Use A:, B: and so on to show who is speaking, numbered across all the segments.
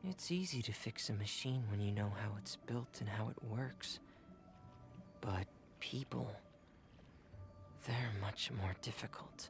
A: It's easy to fix a machine when you know how it's built and how it works. But people, they're much more difficult.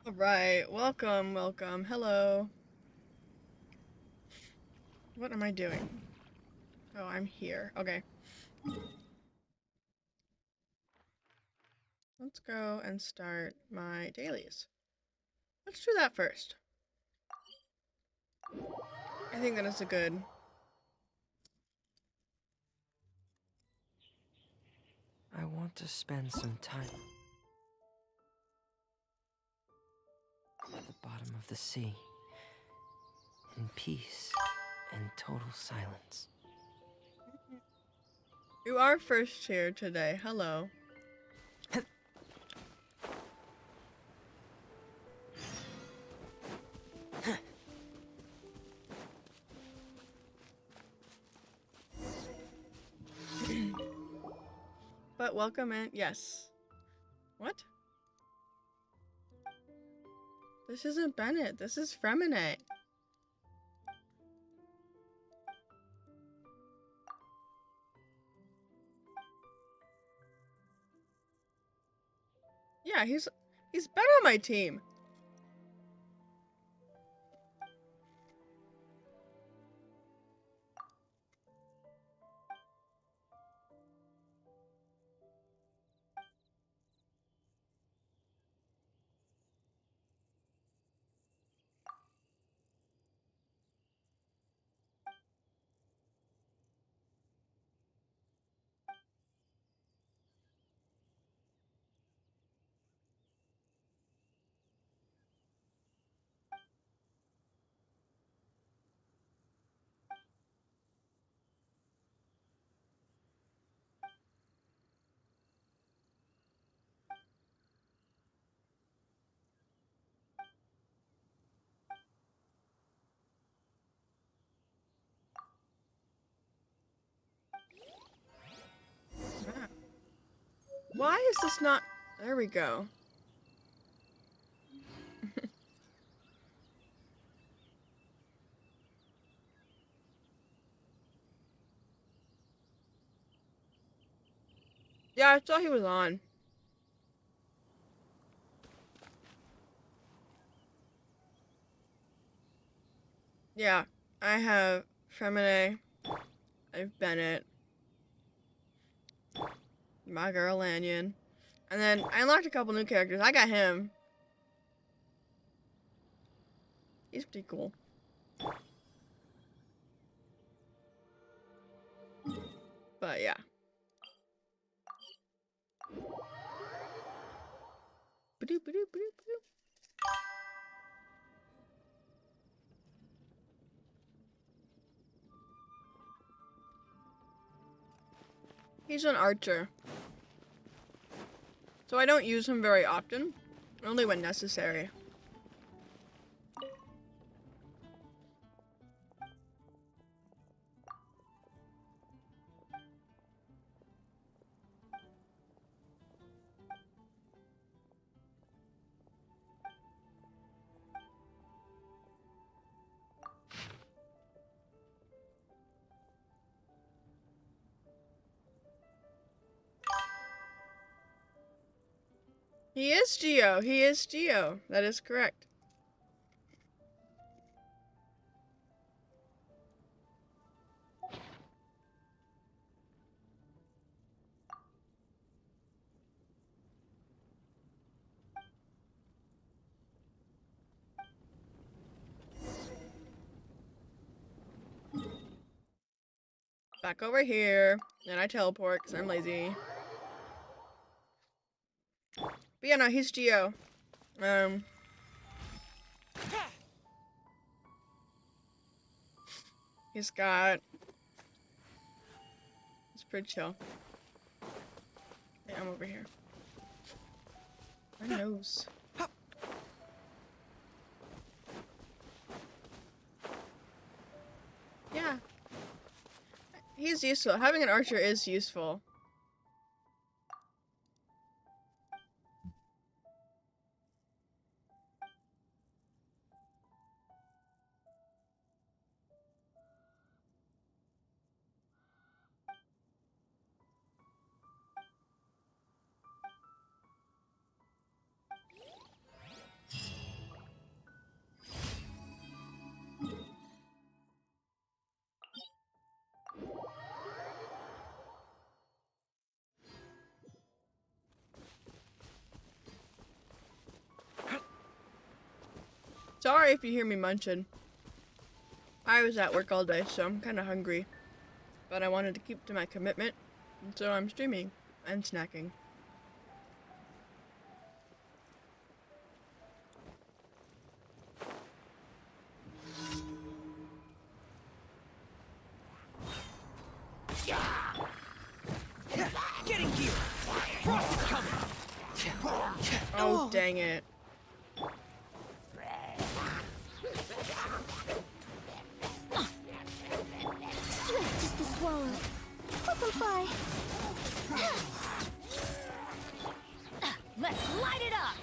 B: Alright, welcome, welcome, hello. What am I doing? Oh, I'm here, okay. Let's go and start my dailies. Let's do that first. I think that is a good...
A: I want to spend some time at the bottom of the sea, in peace and total silence.
B: You are first here today, hello. But welcome in, yes. What? This isn't Bennett, this is Fremine. Yeah, he's been on my team. Ah. Why is this not... There we go. Yeah, I saw he was on. Yeah, I have Femine, I have Bennett, my girl Lanyon, and then I unlocked a couple new characters. I got him. He's pretty cool. But yeah. Ba-doop, ba-doop, ba-doop, ba-doop. He's an archer. So I don't use him very often, only when necessary. He is Geo. He is Geo. That is correct. Back over here. And I teleport because I'm lazy. But yeah, no, he's Geo. He's got... It's pretty chill. Yeah, I'm over here. My nose. Yeah. He's useful. Having an archer is useful. Sorry if you hear me munching. I was at work all day, so I'm kind of hungry. But I wanted to keep to my commitment, and so I'm streaming and snacking.
C: Getting here! Frost is coming!
B: Oh, dang it.
D: Swift as the swallow. Flip and fly.
E: Let's light it up!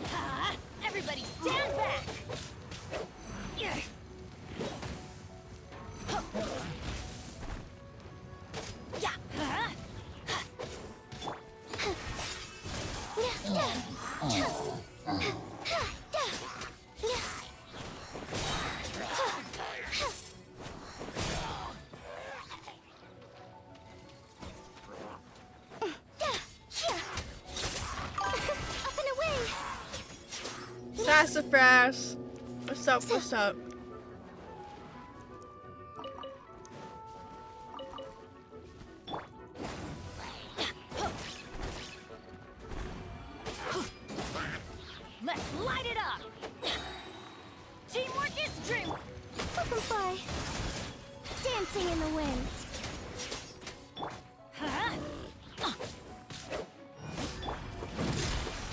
E: Everybody stand back!
D: Up and away.
B: Sassafras! What's up, what's up?
E: Let's light it up! Teamwork is dream!
D: Flip and fly. Dancing in the wind.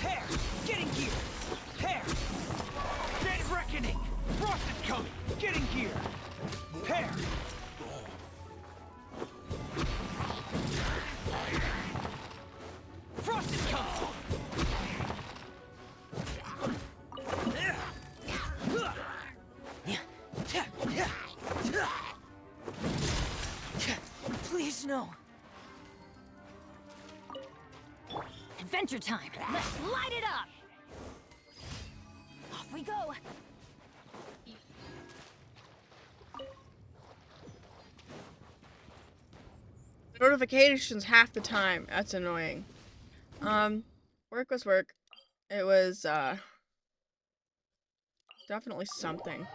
C: Hair! Getting here! Hair! Dead reckoning! Frost is coming! Getting here! Hair! Frost is coming!
A: Please, no.
E: Adventure time! Let's light it up! Off we go!
B: Notifications half the time. That's annoying. Work was work. It was, definitely something.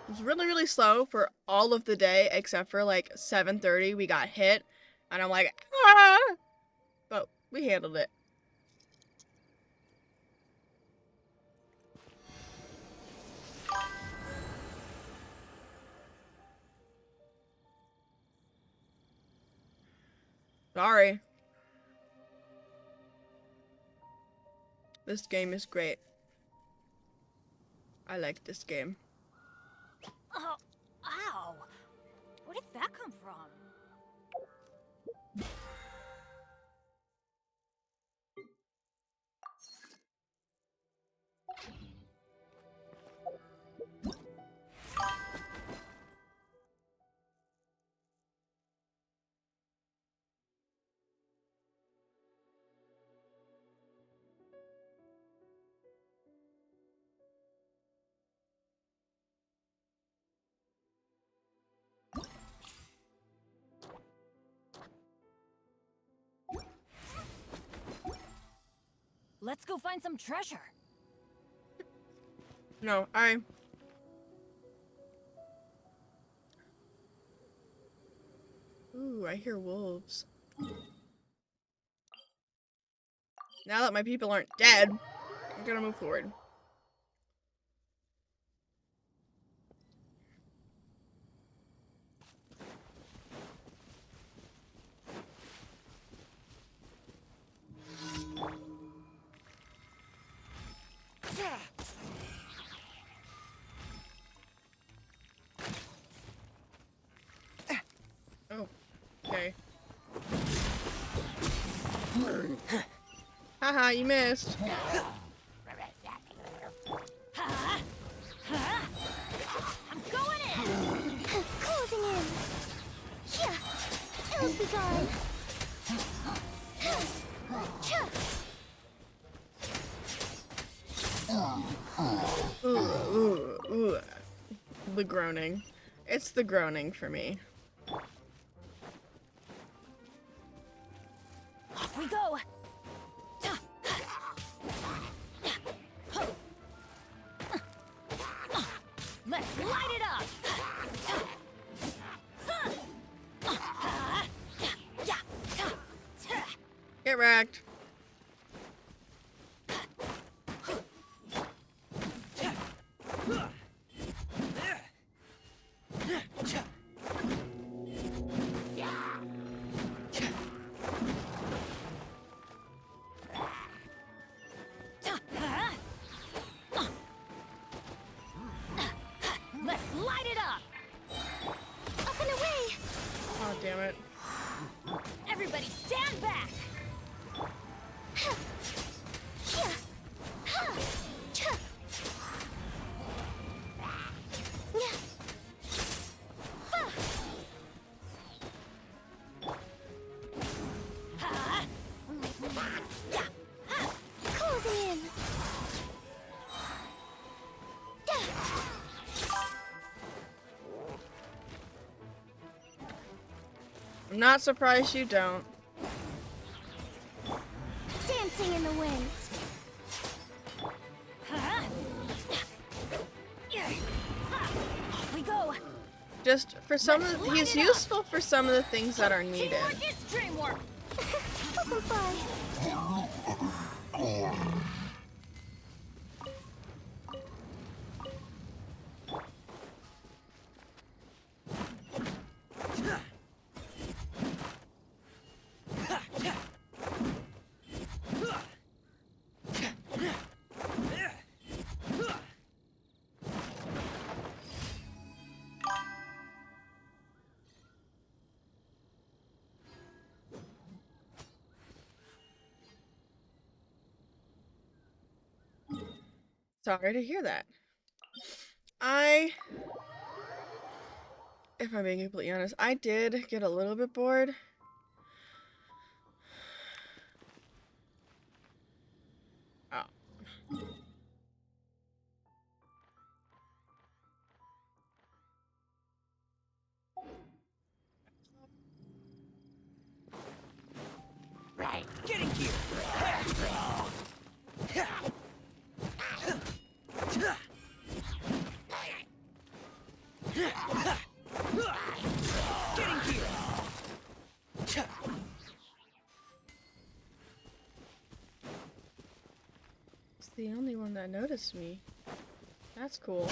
B: It was really, really slow for all of the day, except for, like, 7:30, we got hit, and I'm like, ah! But we handled it. Sorry. This game is great. I like this game.
E: Oh, ow! Where did that come from? Let's go find some treasure.
B: No, Ooh, I hear wolves. Now that my people aren't dead, I'm gonna move forward. Oh, okay. Haha, you missed.
E: I'm going in.
D: Closing in. Yeah. Ills be gone.
B: Ooh, ooh, ooh. The groaning. It's the groaning for me.
E: Off we go. Let's light it up.
B: Get wrecked.
E: Let's light it up.
D: Up and away.
B: Oh, damn it.
E: Everybody stand back.
D: Yeah. Yeah. Closing in.
B: I'm not surprised you don't.
D: Dancing in the wind.
E: Off we go.
B: Just for some of he's useful for some of the things that are needed.
E: Teamwork is dreamwork.
D: Welcome by.
B: Sorry to hear that. If I'm being completely honest, I did get a little bit bored. Oh.
C: Right. Getting here. Getting here.
B: It's the only one that noticed me. That's cool.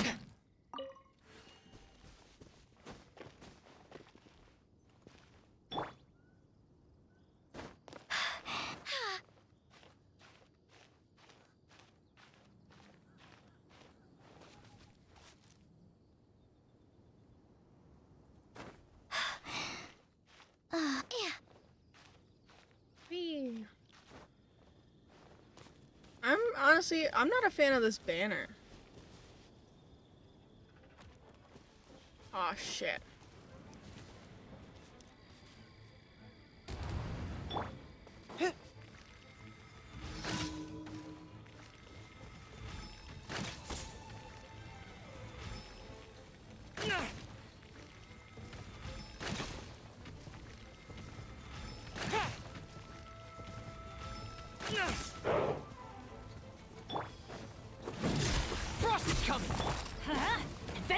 D: Yeah.
B: Whee. I'm not a fan of this banner. Aw, shit.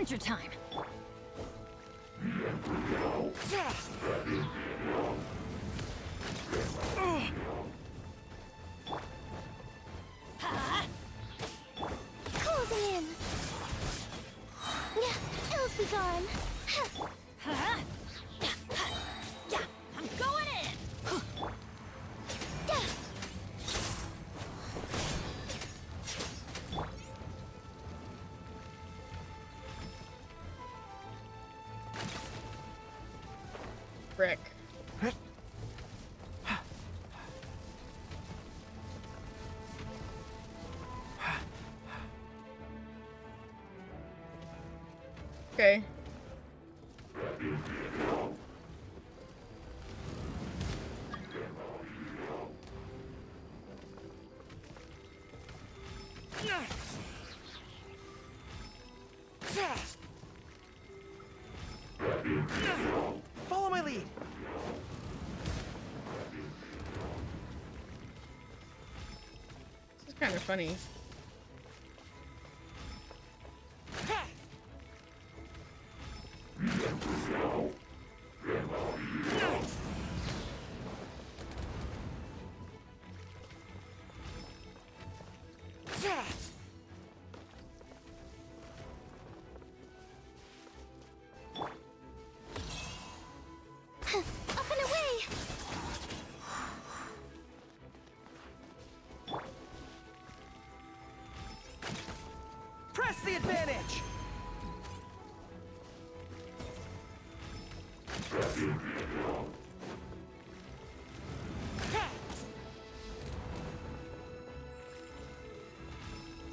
E: Adventure time!
D: Closing in. Ills be gone.
E: I'm going in!
B: Frick. Okay.
C: Follow my lead.
B: This is kind of funny.
D: Up and away.
C: Press the advantage.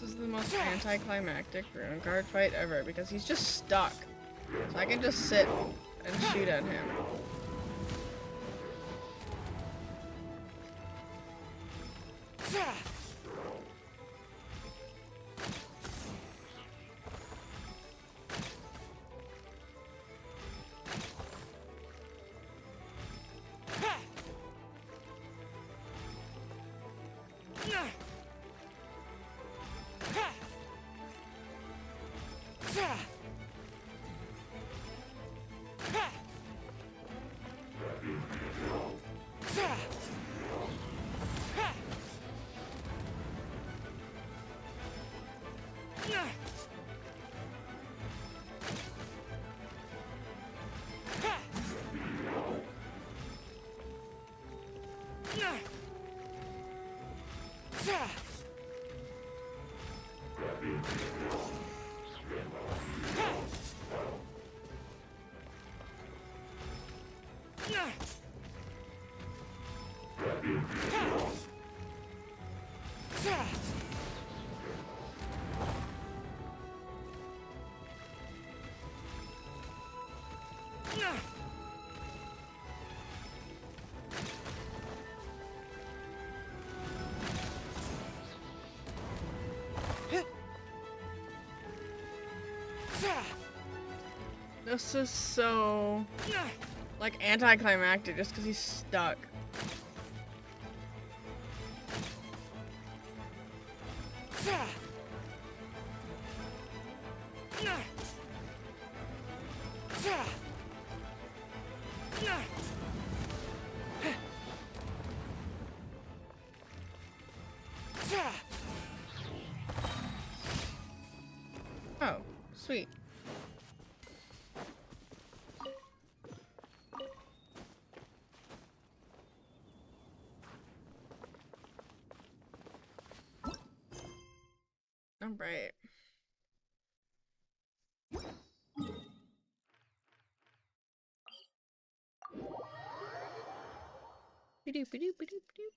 B: This is the most anticlimactic rune guard fight ever because he's just stuck. So I can just sit and shoot at him. This is so, like, anticlimactic just because he's stuck. Oh, sweet. All right. Ba-doop, ba-doop, ba-doop, ba-doop.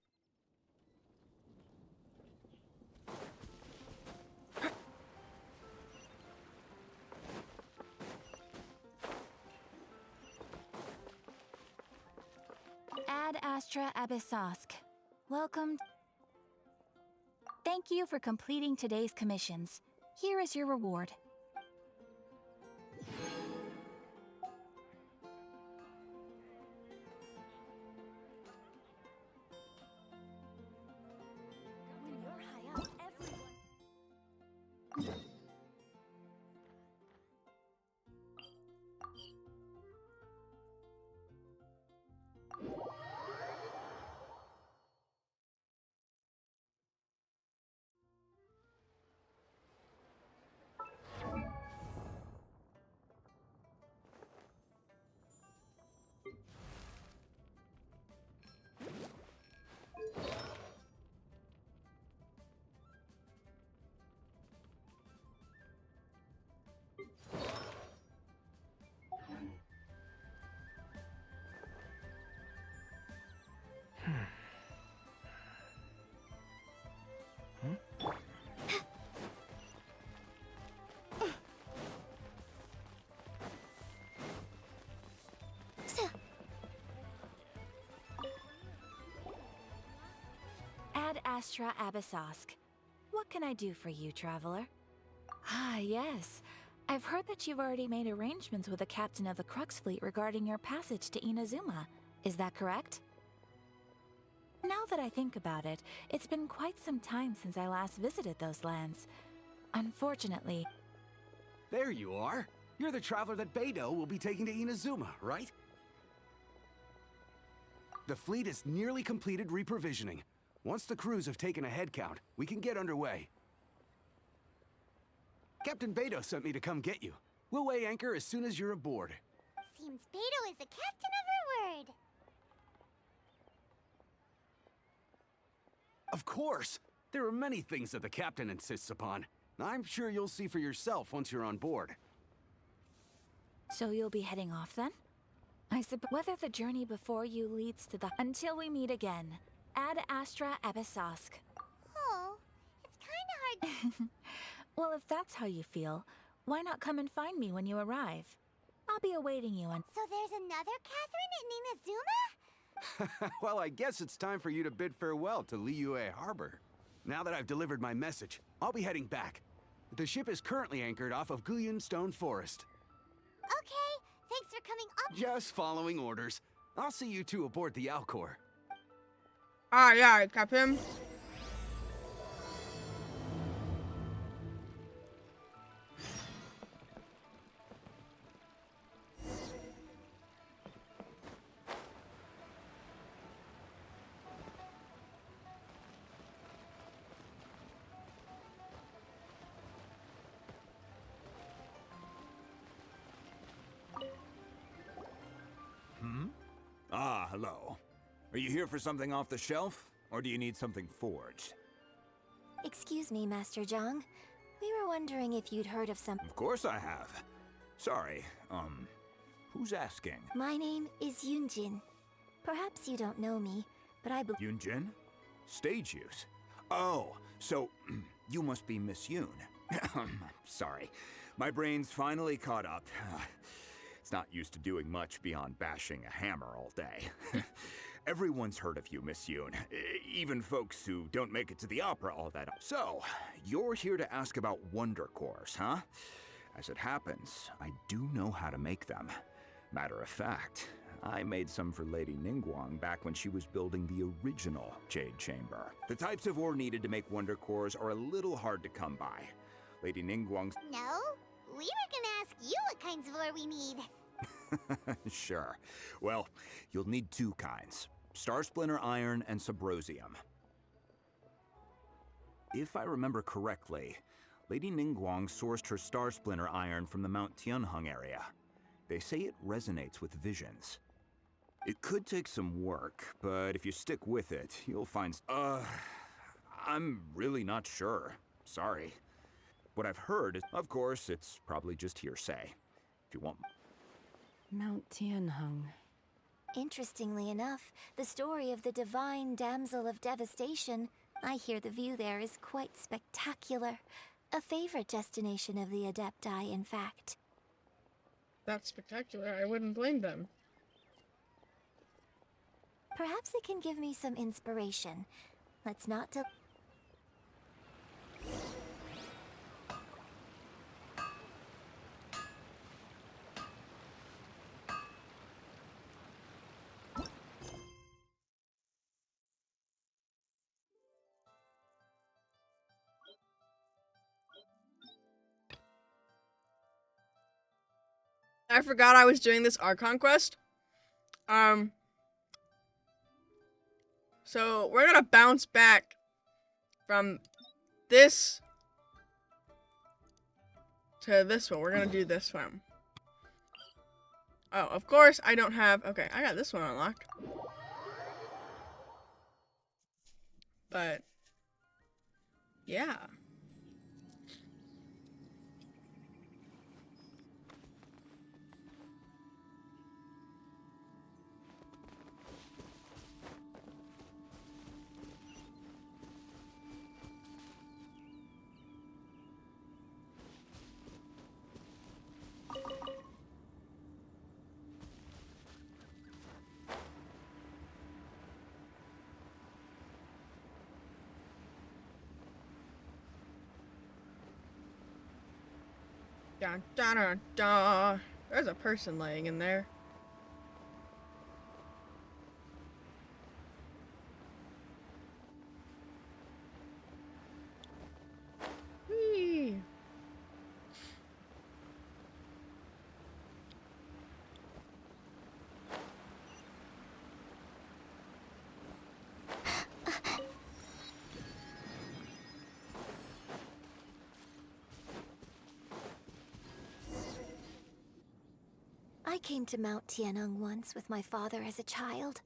F: Ad Astra Abyssosk. Welcome. Thank you for completing today's commissions. Here is your reward.
E: When you're high up, everyone...
F: Astra Abyssosk. What can I do for you, traveler? Ah, yes. I've heard that you've already made arrangements with the captain of the Crux Fleet regarding your passage to Inazuma. Is that correct? Now that I think about it, it's been quite some time since I last visited those lands. Unfortunately...
G: There you are. You're the traveler that Beidou will be taking to Inazuma, right? The fleet is nearly completed reprovisioning. Once the crews have taken a head count, we can get underway. Captain Beidou sent me to come get you. We'll weigh anchor as soon as you're aboard.
D: Seems Beidou is the captain of her word.
G: Of course! There are many things that the captain insists upon. I'm sure you'll see for yourself once you're on board.
F: So you'll be heading off then? I suppose whether the journey before you leads to the... Until we meet again. Ad Astra Abyssosk.
D: Oh, it's kinda hard.
F: Well, if that's how you feel, why not come and find me when you arrive? I'll be awaiting you and...
D: So there's another Catherine in Inazuma?
G: Well, I guess it's time for you to bid farewell to Liyue Harbor. Now that I've delivered my message, I'll be heading back. The ship is currently anchored off of Guyun Stone Forest.
D: Okay, thanks for coming up.
G: Just following orders. I'll see you two aboard the Alcor.
B: Aye, aye, Captain.
C: Ah, hello. Are you here for something off the shelf, or do you need something forged?
D: Excuse me, Master Zhang. We were wondering if you'd heard of some...
C: Of course I have. Sorry, who's asking?
D: My name is Yunjin. Perhaps you don't know me, but I believe...
C: Yunjin? Stage use? Oh, so you must be Miss Yoon. Sorry, my brain's finally caught up. It's not used to doing much beyond bashing a hammer all day. Everyone's heard of you, Miss Yoon. Even folks who don't make it to the opera all that. So, you're here to ask about Wonder Cores, huh? As it happens, I do know how to make them. Matter of fact, I made some for Lady Ningguang back when she was building the original Jade Chamber. The types of ore needed to make Wonder Cores are a little hard to come by. Lady Ningguang's...
D: No, we were gonna ask you what kinds of ore we need.
C: Sure. Well, you'll need two kinds. Star Splinter Iron and Subrosium. If I remember correctly, Lady Ningguang sourced her Star Splinter Iron from the Mount Tianheng area. They say it resonates with visions. It could take some work, but if you stick with it, you'll find... I'm really not sure. Sorry. What I've heard is, of course, it's probably just hearsay. If you want...
H: Mount Tianheng.
D: Interestingly enough, the story of the divine damsel of devastation, I hear the view there is quite spectacular. A favorite destination of the Adepti, in fact.
B: That's spectacular. I wouldn't blame them.
D: Perhaps it can give me some inspiration. Let's not del-
B: I forgot I was doing this Archon quest. So we're gonna bounce back from this to this one. We're gonna do this one. Oh, of course I don't have... Okay, I got this one unlocked. But... yeah. Dun, dun, dun, dun. There's a person laying in there. Whee!
D: I came to Mount Tianeng once with my father as a child.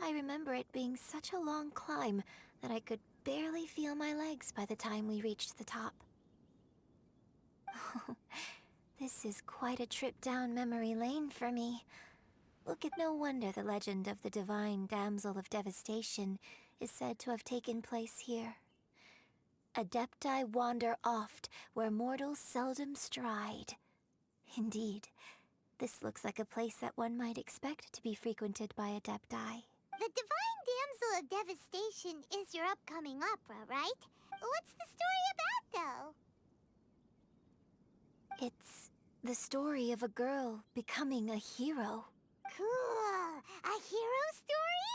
D: I remember it being such a long climb that I could barely feel my legs by the time we reached the top. This is quite a trip down memory lane for me. Look, at no wonder the legend of the divine damsel of devastation is said to have taken place here. Adepti wander oft where mortals seldom stride. Indeed, this looks like a place that one might expect to be frequented by Adepti.
I: The Divine Damsel of Devastation is your upcoming opera, right? What's the story about, though?
D: It's the story of a girl becoming a hero.
I: Cool. A hero story?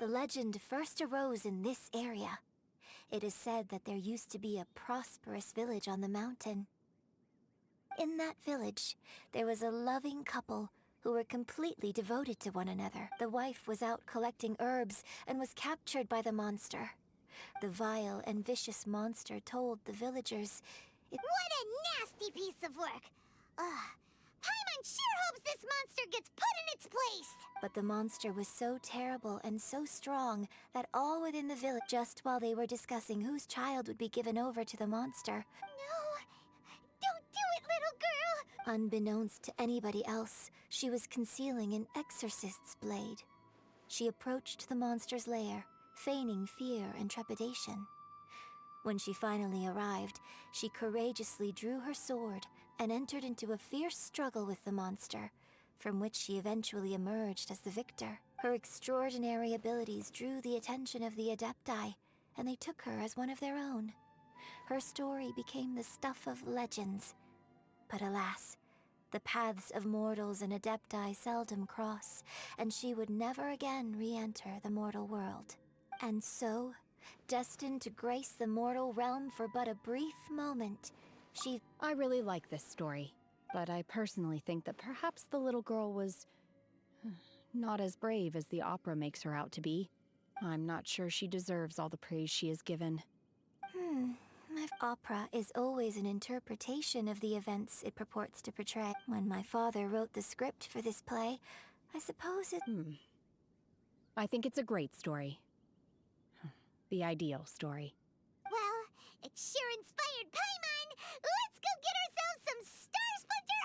D: The legend first arose in this area. It is said that there used to be a prosperous village on the mountain. In that village, there was a loving couple who were completely devoted to one another. The wife was out collecting herbs and was captured by the monster. The vile and vicious monster told the villagers
I: What a nasty piece of work! Ugh. Paimon sure hopes this monster gets put in its place!
D: But the monster was so terrible and so strong that all within the village, just while they were discussing whose child would be given over to the monster,
I: No! Don't do it, little girl!
D: unbeknownst to anybody else, she was concealing an exorcist's blade. She approached the monster's lair, feigning fear and trepidation. When she finally arrived, she courageously drew her sword and entered into a fierce struggle with the monster, from which she eventually emerged as the victor. Her extraordinary abilities drew the attention of the Adepti, and they took her as one of their own. Her story became the stuff of legends. But alas, the paths of mortals and Adepti seldom cross, and she would never again re-enter the mortal world. And so, destined to grace the mortal realm for but a brief moment,
H: I really like this story, but I personally think that perhaps the little girl was not as brave as the opera makes her out to be. I'm not sure she deserves all the praise she is given.
D: My opera is always an interpretation of the events it purports to portray. When my father wrote the script for this play, I suppose it...
H: I think it's a great story. The ideal story.
I: Well, it sure inspired Paimon! Let's go get ourselves some Star Splinter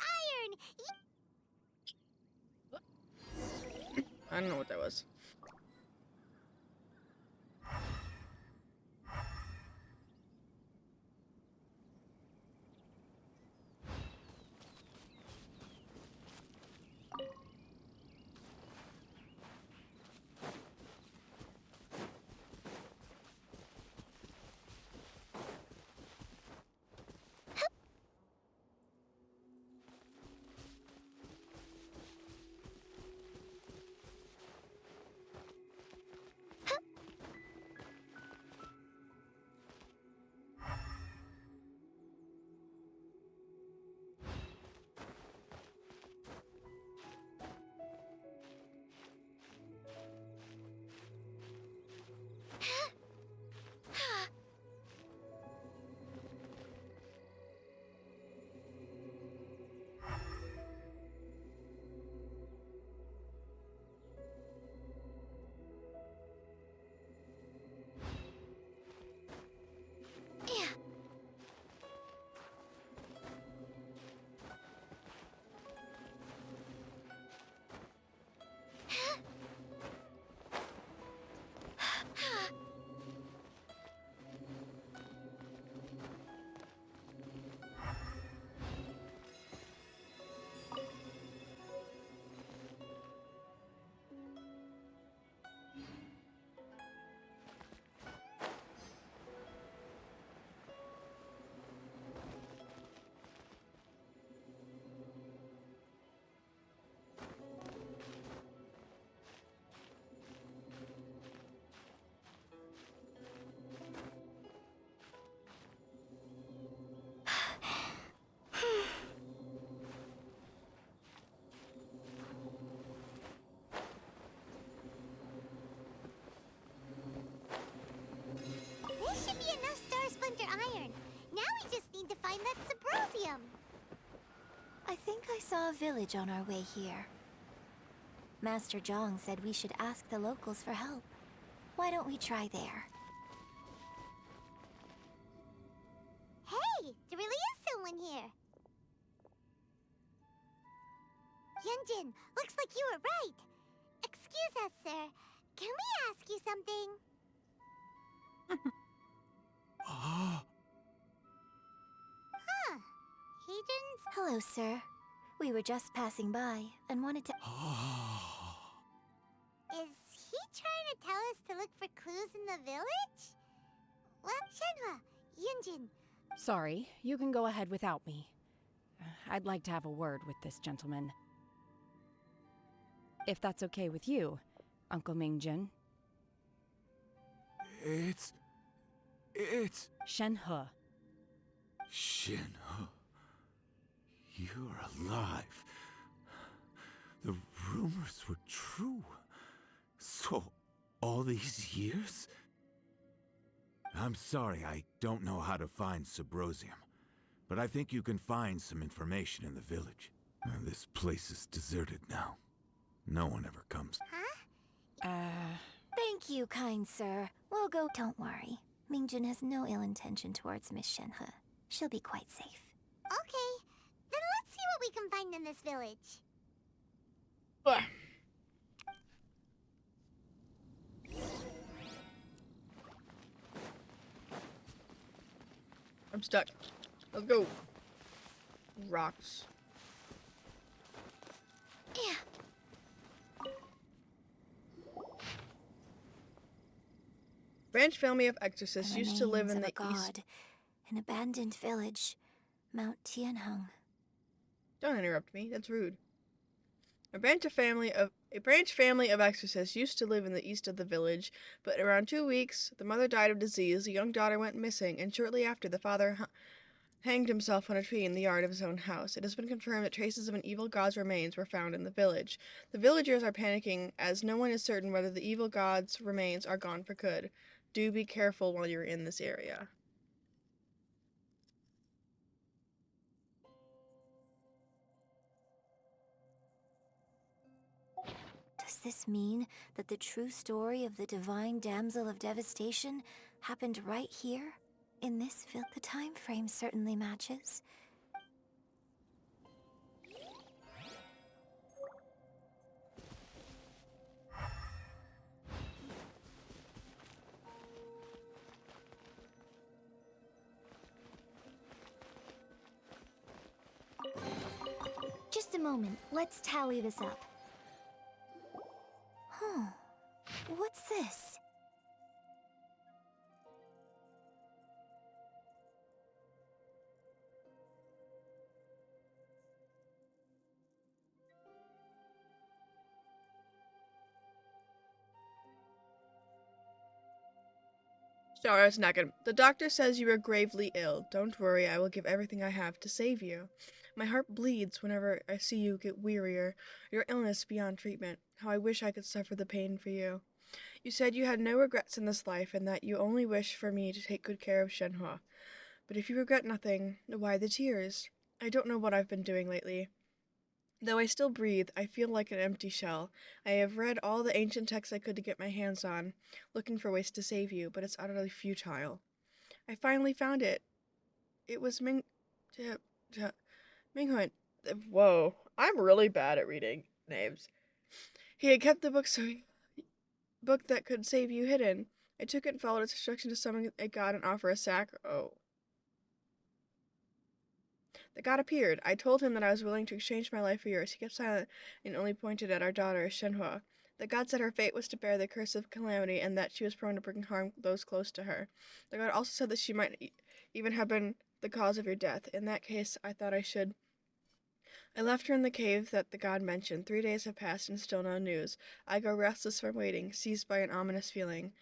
I: Iron!
B: I don't know what that was.
I: find that Subrosium?
D: I think I saw a village on our way here. Master Zhang said we should ask the locals for help. Why don't we try there?
I: Hey, there really is someone here. Yunjin, looks like you were right. Excuse us, sir. Can we ask you something?
G: Ah,
I: Huh. He didn't...
D: Hello, sir. We were just passing by and wanted to...
G: ah.
I: Is he trying to tell us to look for clues in the village? Well, Shenhua, Yunjin,
H: Sorry, you can go ahead without me. I'd like to have a word with this gentleman. If that's okay with you, Uncle Mingjin.
G: It's
H: Shenhe.
G: Shinho. You're alive. The rumors were true. So, all these years? I'm sorry, I don't know how to find Subrosium. But I think you can find some information in the village. This place is deserted now. No one ever comes.
D: Thank you, kind sir. We'll go... Don't worry. Mingjin has no ill intention towards Miss Shenhe. She'll be quite safe.
I: okay. Then let's see what we can find in this village.
B: Ugh. I'm stuck. Let's go. Rocks.
D: Yeah.
B: Branch family of exorcists
D: The
B: used to live
D: remains
B: in
D: of
B: the
D: a
B: east.
D: god, an abandoned village, Mount Tianheng.
B: Don't interrupt me. That's rude. A branch family of exorcists used to live in the east of the village, but around 2 weeks, the mother died of disease, the young daughter went missing, and shortly after, the father hanged himself on a tree in the yard of his own house. It has been confirmed that traces of an evil god's remains were found in the village. The villagers are panicking as no one is certain whether the evil god's remains are gone for good. Do be careful while you're in this area.
D: Does this mean that the true story of the divine damsel of devastation happened right here? In this field, the time frame certainly matches. Just a moment. Let's tally this up. Huh. What's this?
B: Sorry, it's not good. The doctor says you are gravely ill. Don't worry, I will give everything I have to save you. My heart bleeds whenever I see you get wearier. Your illness beyond treatment. How I wish I could suffer the pain for you. You said you had no regrets in this life and that you only wish for me to take good care of Shenhua. But if you regret nothing, why the tears? I don't know what I've been doing lately. Though I still breathe, I feel like an empty shell. I have read all the ancient texts I could to get my hands on, looking for ways to save you, but it's utterly futile. I finally found it. It was Minghun. Whoa, I'm really bad at reading names. He had kept the book that could save you hidden. I took it and followed its instruction to summon a god and offer a sack. Oh. The god appeared. I told him that I was willing to exchange my life for yours. He kept silent and only pointed at our daughter, Shenhua. The god said her fate was to bear the curse of calamity and that she was prone to bring harm those close to her. The god also said that she might even have been the cause of your death. In that case, I thought I should. I left her in the cave that the god mentioned. 3 days have passed and still no news. I go restless from waiting, seized by an ominous feeling.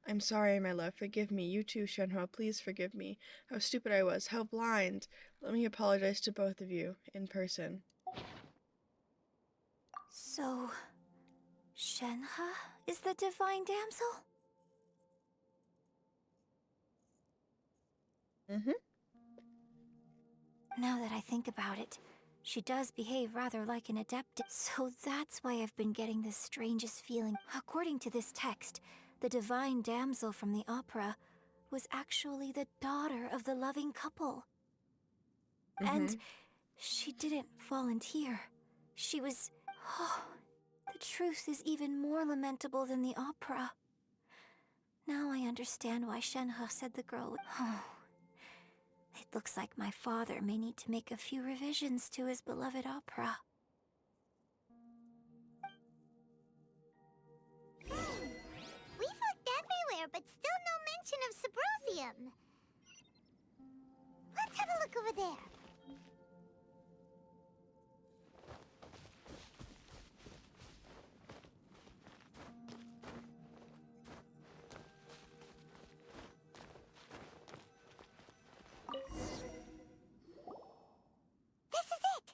B: I'm sorry, my love. Forgive me. You too, Shenhua. Please forgive me. How stupid I was. How blind. Let me apologize to both of you, in person.
D: So, Shenhe is the divine damsel?
B: Mm-hmm.
D: Now that I think about it, she does behave rather like an adept. So that's why I've been getting the strangest feeling. According to this text, the divine damsel from the opera was actually the daughter of the loving couple. And she didn't volunteer. She was... Oh, the truth is even more lamentable than the opera. Now I understand why Shenhe said the girl would... Oh, it looks like my father may need to make a few revisions to his beloved opera.
I: We've looked everywhere, but still no mention of Sabrosium. Let's have a look over there. This is it!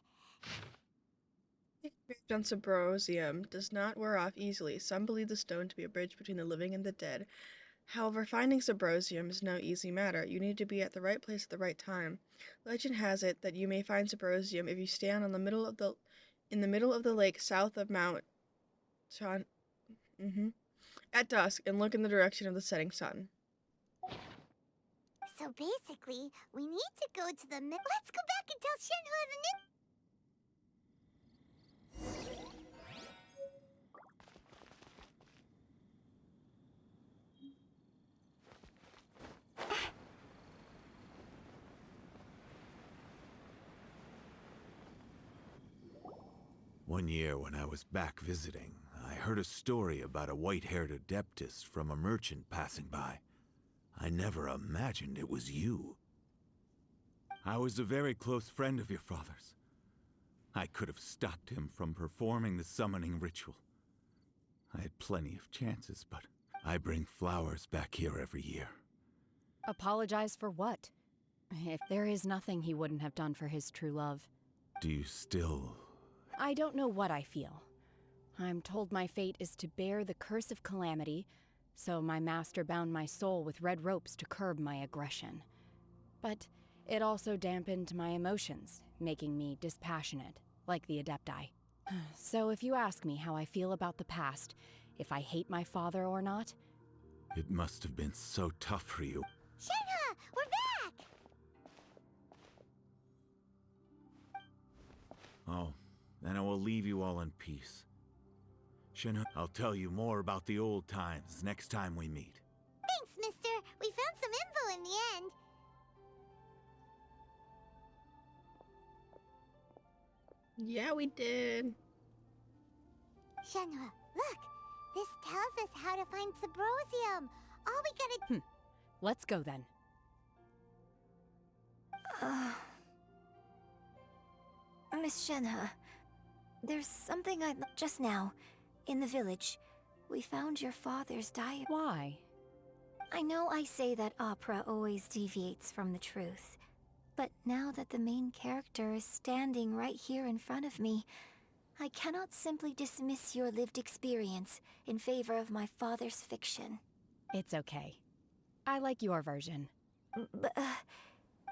B: On Sabrosium does not wear off easily. Some believe the stone to be a bridge between the living and the dead. However, finding Sabrosium is no easy matter. You need to be at the right place at the right time. Legend has it that you may find Sabrosium if you stand in the middle of the lake south of Mount Chan at dusk and look in the direction of the setting sun.
I: So basically, we need to go to the Let's go back and tell Shenhe the new...
G: One year when I was back visiting, I heard a story about a white-haired adeptus from a merchant passing by. I never imagined it was you. I was a very close friend of your father's. I could have stopped him from performing the summoning ritual. I had plenty of chances, but I bring flowers back here every year.
H: Apologize for what? If there is nothing he wouldn't have done for his true love.
G: Do you still...
H: I don't know what I feel. I'm told my fate is to bear the curse of calamity, so my master bound my soul with red ropes to curb my aggression. But it also dampened my emotions, making me dispassionate, like the Adepti. So if you ask me how I feel about the past, if I hate my father or not...
G: It must have been so tough for you.
I: Shenhe, we're back!
G: Oh, then I will leave you all in peace. Shenhe, I'll tell you more about the old times next time we meet.
I: Thanks, mister. We found some info in the end.
B: Yeah, we did.
I: Shenhe, look! This tells us how to find Sabrosium. All we gotta...
H: Let's go then.
D: Miss Shenhe, there's something I'd... Just now, in the village, we found your father's diary.
H: Why?
D: I know I say that opera always deviates from the truth, but now that the main character is standing right here in front of me, I cannot simply dismiss your lived experience in favor of my father's fiction.
H: It's okay. I like your version.
D: But,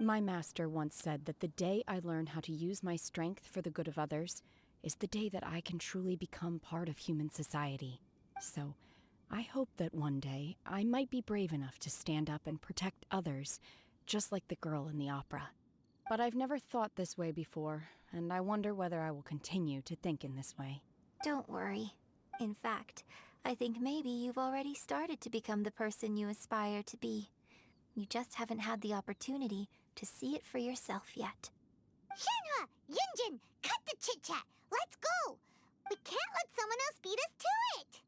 H: My master once said that the day I learn how to use my strength for the good of others is the day that I can truly become part of human society. So, I hope that one day I might be brave enough to stand up and protect others, just like the girl in the opera. But I've never thought this way before, and I wonder whether I will continue to think in this way.
D: don't worry. In fact, I think maybe you've already started to become the person you aspire to be. You just haven't had the opportunity to see it for yourself yet.
I: Shenhe! Yunjin! Cut the chit-chat! Let's go! We can't let someone else beat us to it!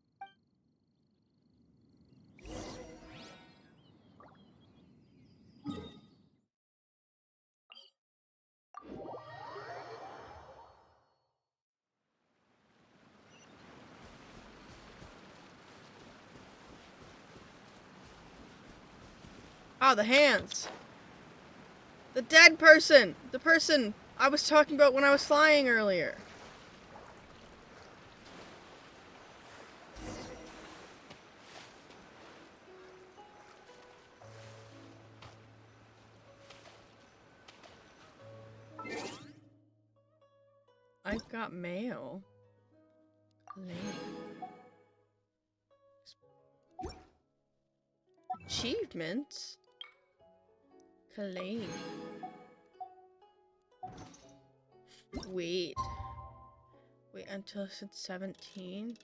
B: Ah, the hands. The dead person. The person I was talking about when I was flying earlier. I got mail. Lame. Achievements? Claim. Wait. Wait until it's 17?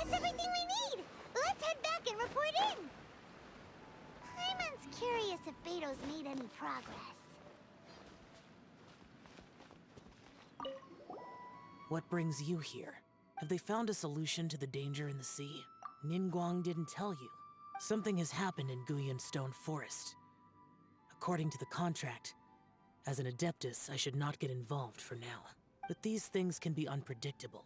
I: That's everything we need! Let's head back and report in! Paimon's curious if Beto's made any progress.
J: What brings you here? Have they found a solution to the danger in the sea? Ningguang didn't tell you. Something has happened in Guyan Stone Forest. According to the contract, as an Adeptus, I should not get involved for now. But these things can be unpredictable.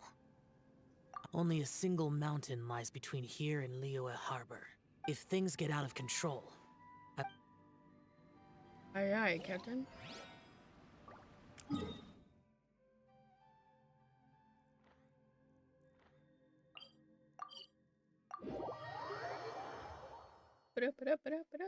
J: Only a single mountain lies between here and Liyue Harbor. If things get out of control,
B: Aye, aye, Captain. Ba-da-ba-da-ba-da-ba-da.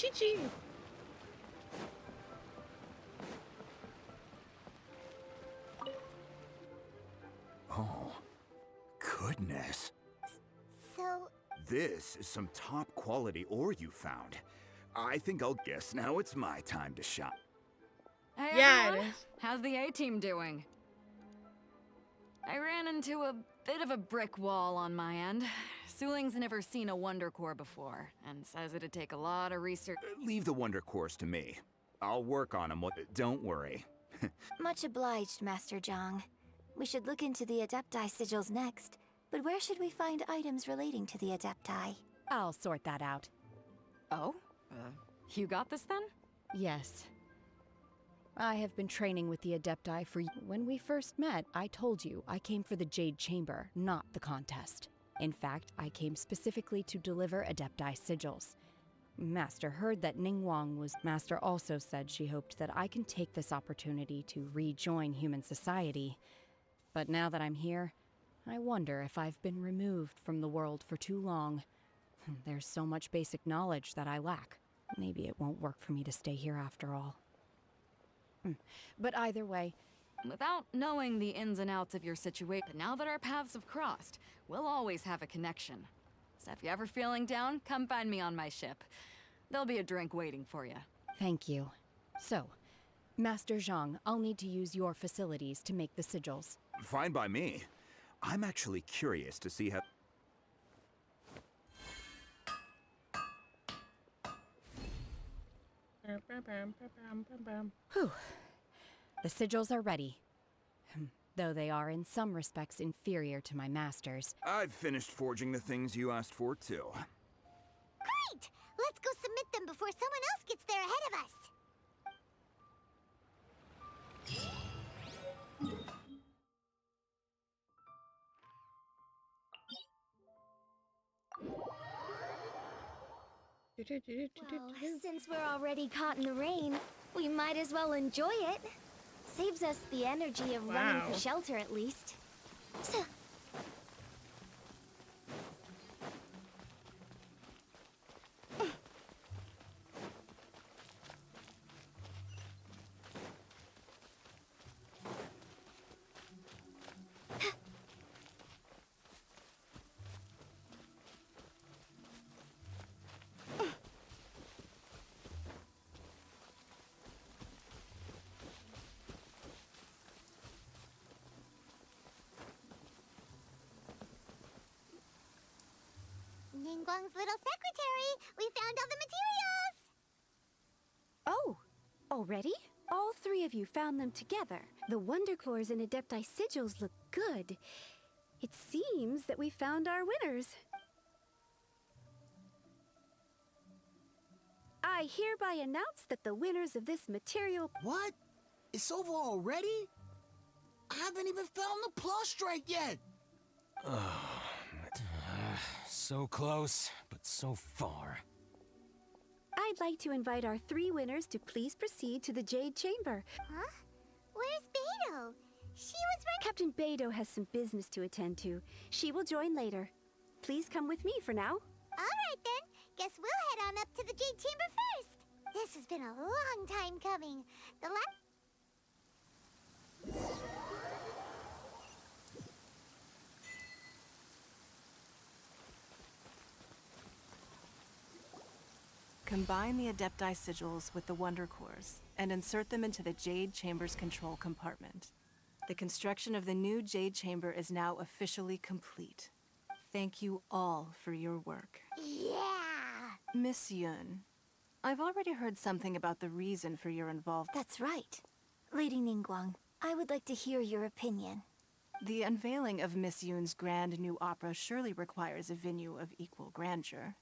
B: Chi-chi!
C: Oh, goodness.
I: So,
C: This is some top quality ore you found. I think I'll guess now it's my time to shine.
K: Hey
B: Yeah, it
K: everyone.
B: is.
K: How's the A-team doing? I ran into a bit of a brick wall on my end. Suling's never seen a Wonder Core before, and says it'd take a lot of research.
C: Leave the Wonder Cores to me. I'll work on them. Don't worry.
D: Much obliged, Master Zhang. We should look into the Adepti sigils next, but where should we find items relating to the Adepti?
H: I'll sort that out.
K: Oh? You got this then?
H: Yes. I have been training with the Adepti for... When we first met, I told you I came for the Jade Chamber, not the contest. In fact, I came specifically to deliver Adepti sigils. Master heard that Ningguang was... Master also said she hoped that I can take this opportunity to rejoin human society. But now that I'm here, I wonder if I've been removed from the world for too long. There's so much basic knowledge that I lack. Maybe it won't work for me to stay here after all. But either way...
K: Without knowing the ins and outs of your situation, but now that our paths have crossed, we'll always have a connection. So if you're ever feeling down, come find me on my ship. There'll be a drink waiting for you.
H: Thank you. So, Master Zhang, I'll need to use your facilities to make the sigils.
C: Fine by me. I'm actually curious to see how...
H: Whew. The sigils are ready. Though they are in some respects inferior to my master's.
C: I've finished forging the things you asked for, too.
I: great! Let's go submit them before someone else gets there ahead of us. Well, since we're already caught in the rain, we might as well enjoy it. Saves us the energy of running for shelter, at least. Ningguang's little secretary! We found all the materials!
L: Oh, already? All three of you found them together. The Wonder Cores and Adepti sigils look good. It seems that we found our winners. I hereby announce that the winners of this material...
M: What? It's over already? I haven't even found the plus strike yet!
N: So close, but so far.
L: I'd like to invite our three winners to please proceed to the Jade Chamber.
I: Huh? Where's Beidou? She was right.
L: Captain Beidou has some business to attend to. She will join later. Please come with me for now.
I: Alright then. Guess we'll head on up to the Jade Chamber first. This has been a long time coming. The
O: Combine the Adepti sigils with the Wonder Cores and insert them into the Jade Chamber's control compartment. The construction of the new Jade Chamber is now officially complete. Thank you all for your work.
I: Yeah!
O: Miss Yun, I've already heard something about the reason for your involvement.
D: That's right. Lady Ningguang, I would like to hear your opinion.
O: The unveiling of Miss Yun's grand new opera surely requires a venue of equal grandeur.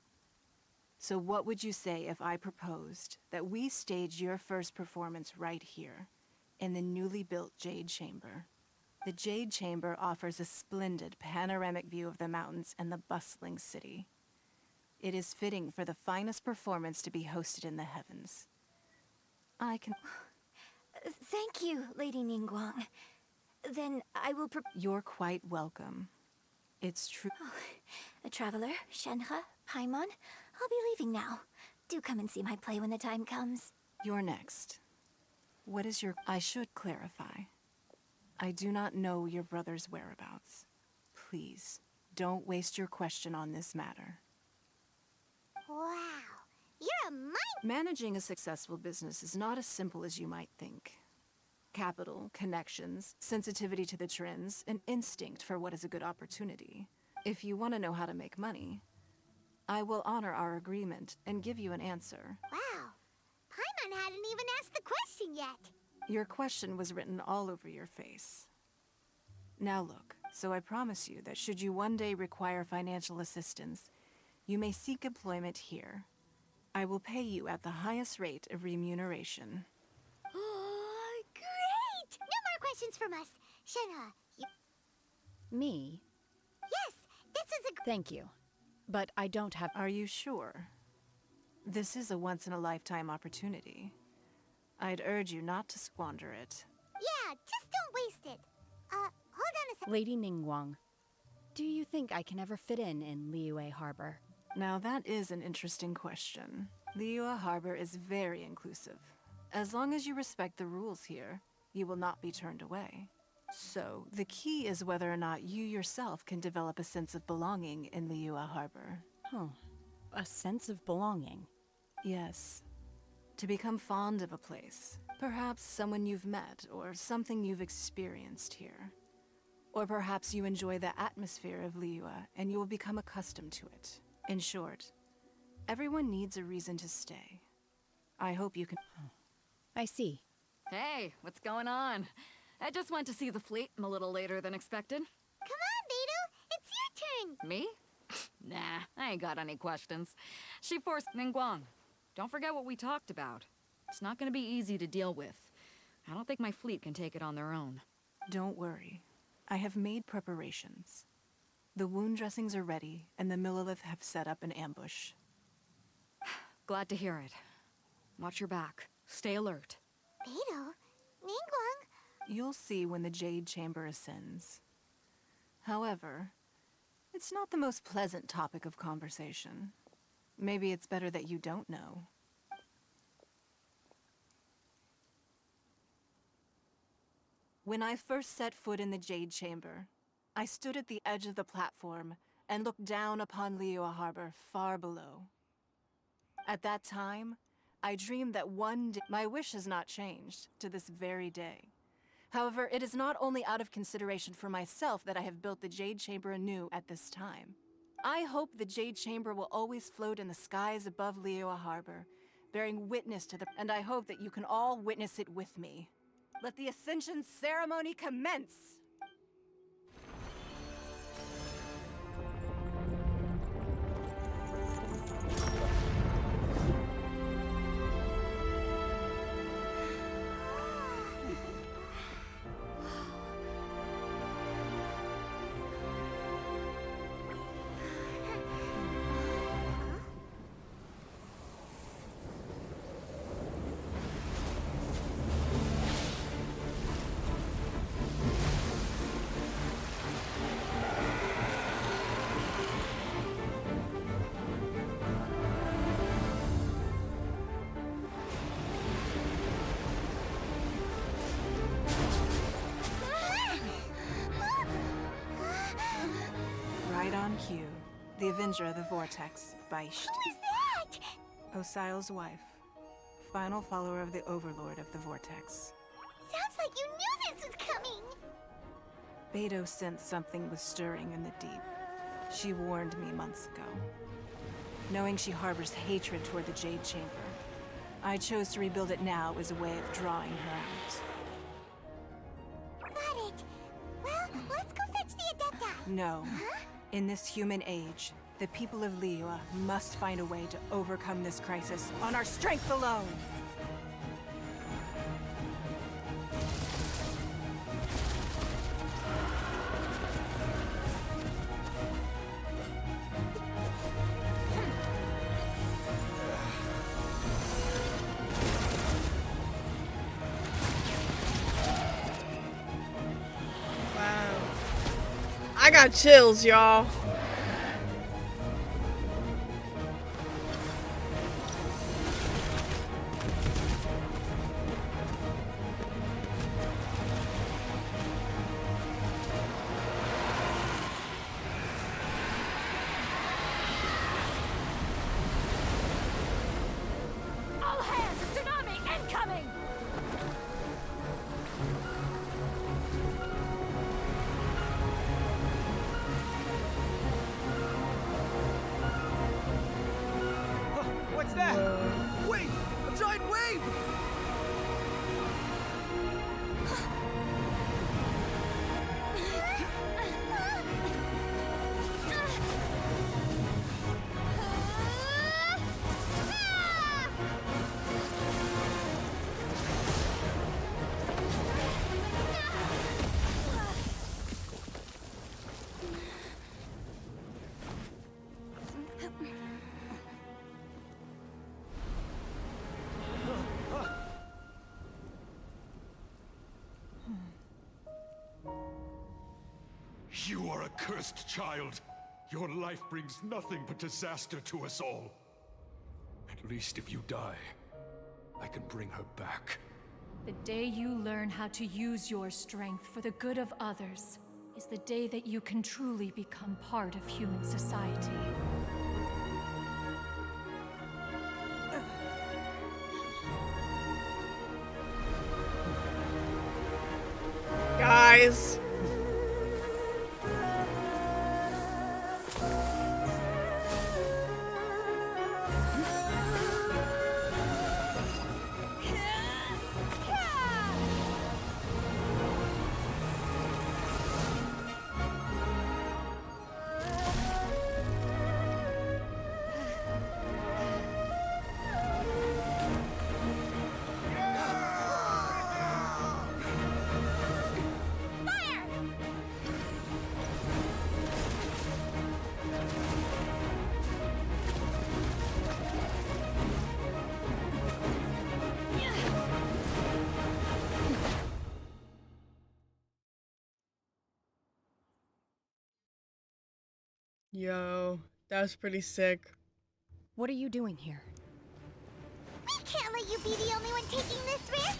O: So what would you say if I proposed that we stage your first performance right here, in the newly built Jade Chamber? The Jade Chamber offers a splendid panoramic view of the mountains and the bustling city. It is fitting for the finest performance to be hosted in the heavens. I can...
D: Thank you, Lady Ningguang. Then I will
O: You're quite welcome. It's true.
D: Oh, Traveler, Shenhe, Paimon, I'll be leaving now. Do come and see my play when the time comes.
O: You're next. What is your... I should clarify. I do not know your brother's whereabouts. Please, don't waste your question on this matter.
I: Wow, you're a mind...
O: Managing a successful business is not as simple as you might think. Capital, connections, sensitivity to the trends, an instinct for what is a good opportunity. If you want to know how to make money, I will honor our agreement and give you an answer.
I: Wow, Paimon hadn't even asked the question yet.
O: Your question was written all over your face. Now look, so I promise you that should you one day require financial assistance, you may seek employment here. I will pay you at the highest rate of remuneration.
I: Oh, great! No more questions from us. Shenhe, you...
H: Me?
I: Yes, this is a...
H: Thank you. But I don't have...
O: Are you sure? This is a once-in-a-lifetime opportunity. I'd urge you not to squander it.
I: Yeah, just don't waste it. Hold on a sec.
H: Lady Ningguang, do you think I can ever fit in Liyue Harbor?
O: Now that is an interesting question. Liyue Harbor is very inclusive. As long as you respect the rules here, you will not be turned away. So, the key is whether or not you yourself can develop a sense of belonging in Liyue Harbor.
H: Huh. A sense of belonging?
O: Yes. To become fond of a place. Perhaps someone you've met, or something you've experienced here. Or perhaps you enjoy the atmosphere of Liyue, and you will become accustomed to it. In short, everyone needs a reason to stay. I hope you can...
H: I see.
K: Hey, what's going on? I just went to see the fleet. I'm a little later than expected.
I: Come on, Beidou. It's your turn.
K: Me? Nah, I ain't got any questions. She forced Ningguang. Don't forget what we talked about. It's not gonna be easy to deal with. I don't think my fleet can take it on their own.
O: Don't worry. I have made preparations. The wound dressings are ready, and the Millelith have set up an ambush.
K: Glad to hear it. Watch your back. Stay alert.
I: Beidou? Ningguang?
O: You'll see when the Jade Chamber ascends. However, it's not the most pleasant topic of conversation. Maybe it's better that you don't know. When I first set foot in the Jade Chamber, I stood at the edge of the platform and looked down upon Liyue Harbor far below. At that time, I dreamed that one day... My wish has not changed to this very day. However, it is not only out of consideration for myself that I have built the Jade Chamber anew at this time. I hope the Jade Chamber will always float in the skies above Liyue Harbor, bearing witness to the... And I hope that you can all witness it with me. Let the Ascension ceremony commence! Right on cue. The Avenger of the Vortex, Beisht.
I: Who is that?
O: Osial's wife. Final follower of the Overlord of the Vortex.
I: Sounds like you knew this was coming.
O: Beidou sensed something was stirring in the deep. She warned me months ago. Knowing she harbors hatred toward the Jade Chamber, I chose to rebuild it now as a way of drawing her out.
I: Got it. Well, let's go fetch the Adepti.
O: No.
I: Huh?
O: In this human age, the people of Liyue must find a way to overcome this crisis on our strength alone!
B: Wow. I got chills, y'all.
E: All hands! Tsunami incoming!
N: What's that? Wait! A giant wave!
P: You are a cursed child. Your life brings nothing but disaster to us all. At least if you die, I can bring her back.
Q: The day you learn how to use your strength for the good of others is the day that you can truly become part of human society.
B: Guys. Yo, that was pretty sick.
H: What are you doing here?
I: We can't let you be the only one taking this risk.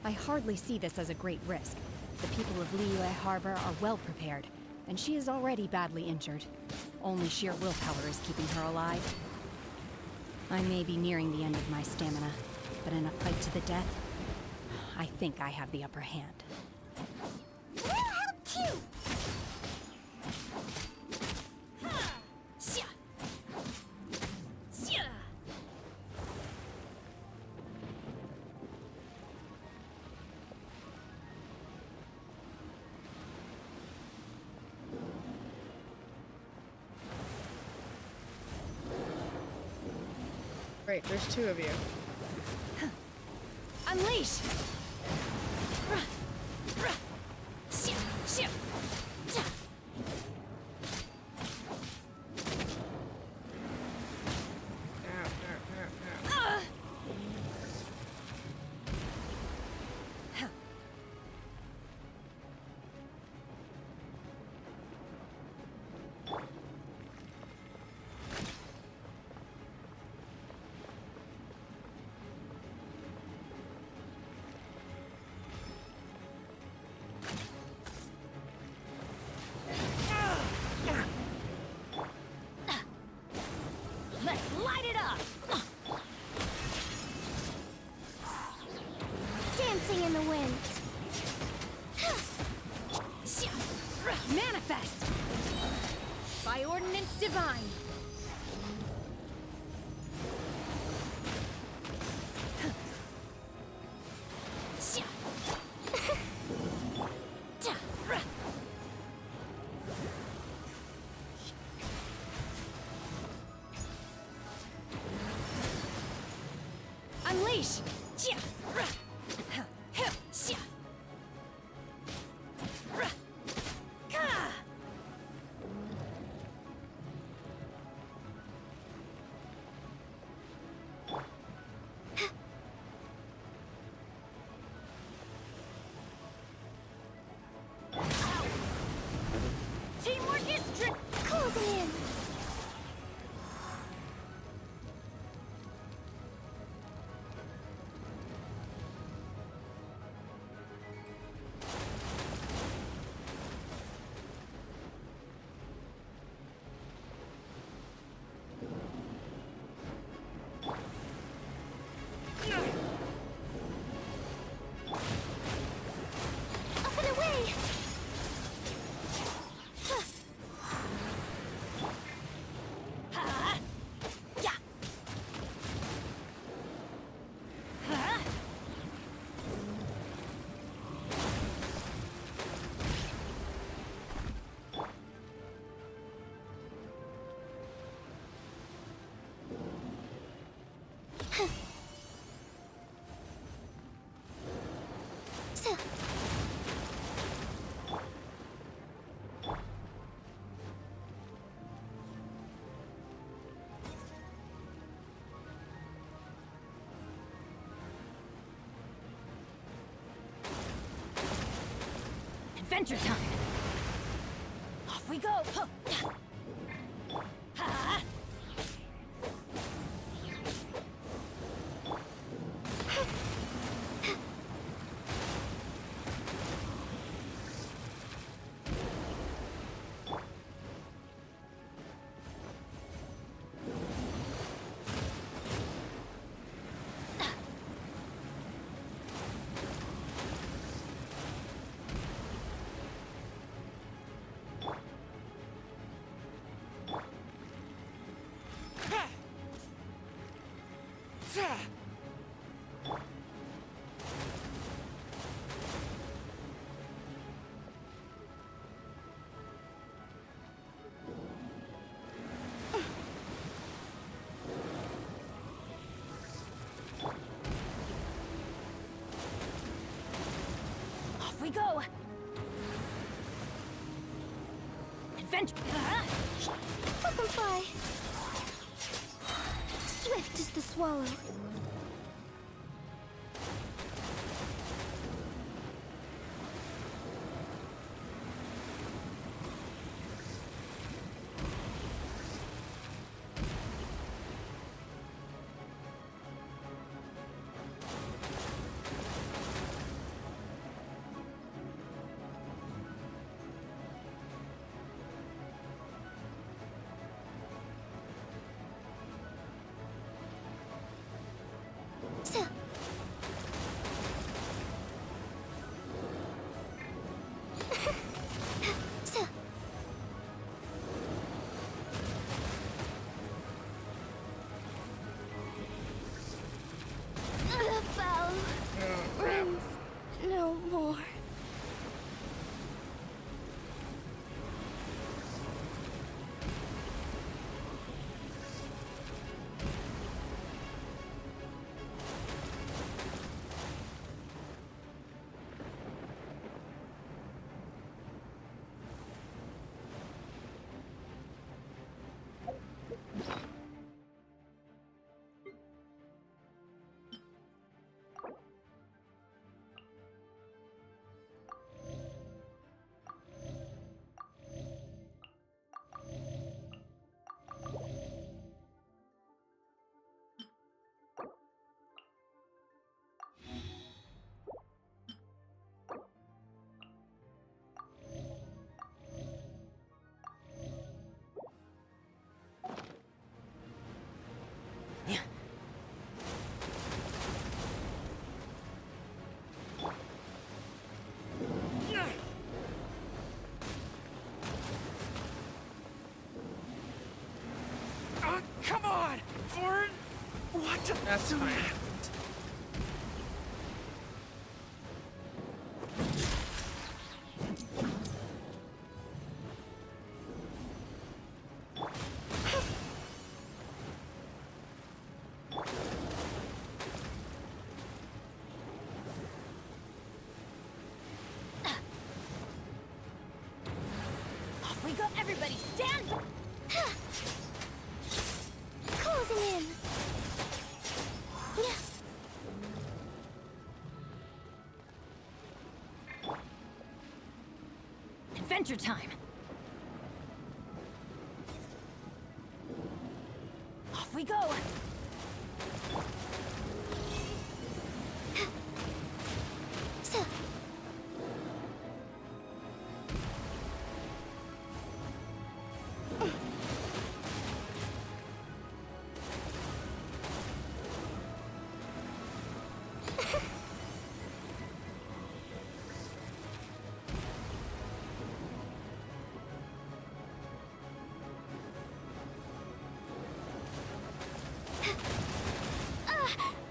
H: I hardly see this as a great risk. The people of Liyue Harbor are well prepared, and she is already badly injured. Only sheer willpower is keeping her alive. I may be nearing the end of my stamina, but in a fight to the death, I think I have the upper hand.
I: We'll help too.
B: Great, there's two of you.
F: Unleash!
E: Let's light it up!
I: Dancing in the wind.
F: Manifest! By ordinance divine! Unleash!
E: Teamwork is
I: Closing in. Up and away.
E: Adventure time! Off we go! Huh. Ha. Off we go! Adventure!
I: Butterfly. Swift as the swallow.
B: That's fine.
E: Off we go, everybody, stand!
I: Closing in.
E: Adventure time! Off we go!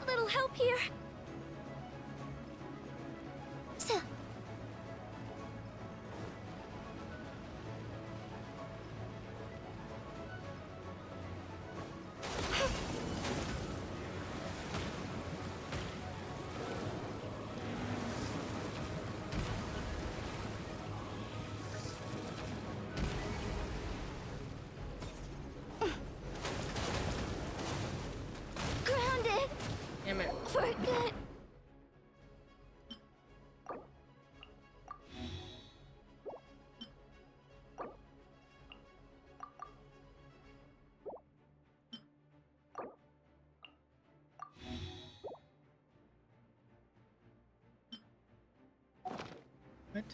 I: A little help here. Grounded.
B: Damn it.
I: For good.
B: What?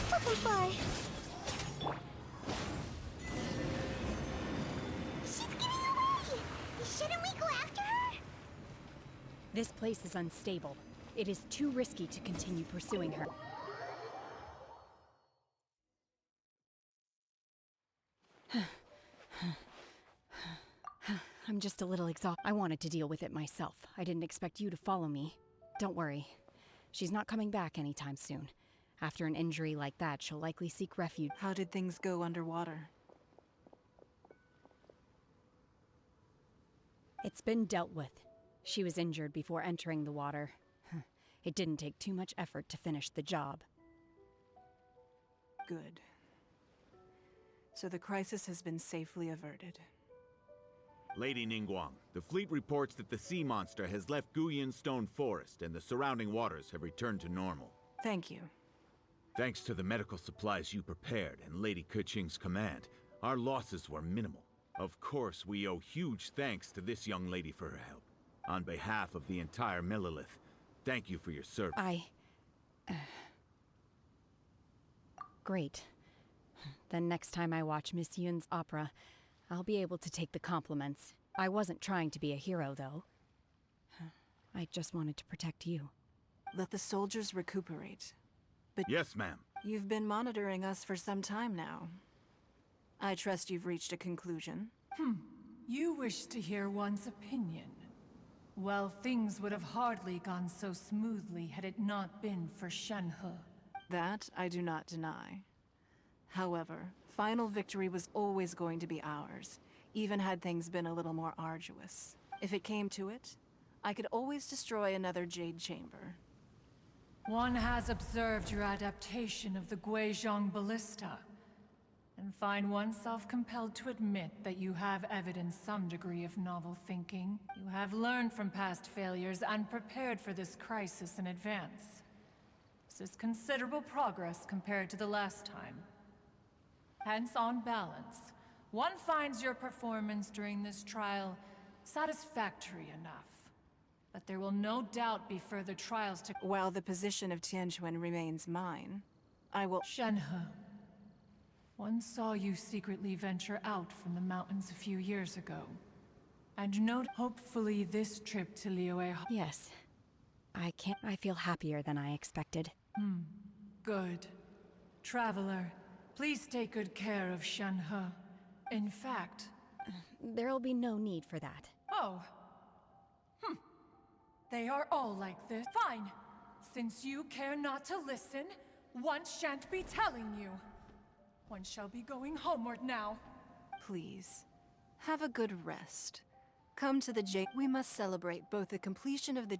I: Butterfly. She's getting away! Shouldn't we go after her?
H: This place is unstable. It is too risky to continue pursuing her. I'm just a little exhausted. I wanted to deal with it myself. I didn't expect you to follow me. Don't worry. She's not coming back anytime soon. After an injury like that, she'll likely seek refuge.
O: How did things go underwater?
H: It's been dealt with. She was injured before entering the water. It didn't take too much effort to finish the job.
O: Good. So the crisis has been safely averted.
G: Lady Ningguang, the fleet reports that the sea monster has left Guyan Stone Forest and the surrounding waters have returned to normal.
O: Thank you.
G: Thanks to the medical supplies you prepared and Lady Keqing's command, our losses were minimal. Of course, we owe huge thanks to this young lady for her help. On behalf of the entire Millelith, thank you for your service.
H: Great. Then next time I watch Miss Yun's opera, I'll be able to take the compliments. I wasn't trying to be a hero, though. I just wanted to protect you.
O: Let the soldiers recuperate. But
G: yes, ma'am.
O: You've been monitoring us for some time now. I trust you've reached a conclusion.
Q: You wish to hear one's opinion. Well, things would have hardly gone so smoothly had it not been for Shenhe.
O: That I do not deny. However, final victory was always going to be ours, even had things been a little more arduous. If it came to it, I could always destroy another Jade Chamber.
Q: One has observed your adaptation of the Guizhong Ballista, and find oneself compelled to admit that you have evidenced some degree of novel thinking. You have learned from past failures and prepared for this crisis in advance. This is considerable progress compared to the last time. Hence, on balance, one finds your performance during this trial satisfactory enough. But there will no doubt be further trials to—
O: While the position of Tianquan remains mine, I will.
Q: Shenhe. One saw you secretly venture out from the mountains a few years ago. And note, hopefully this trip to Liyue...
H: Yes. I feel happier than I expected.
Q: Good. Traveler, please take good care of Shenhe. In fact...
H: There'll be no need for that.
Q: Oh. They are all like this. Fine. Since you care not to listen, one shan't be telling you. One shall be going homeward now.
O: Please, have a good rest. Come to the J. We must celebrate both the completion of the...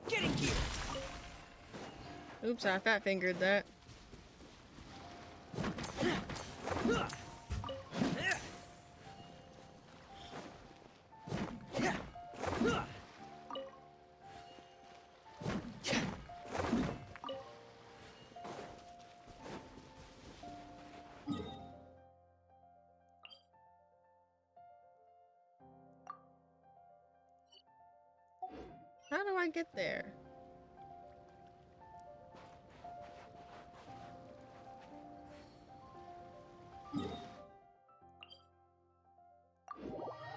N: Getting here.
B: Oops, I fat fingered that. How do I get there?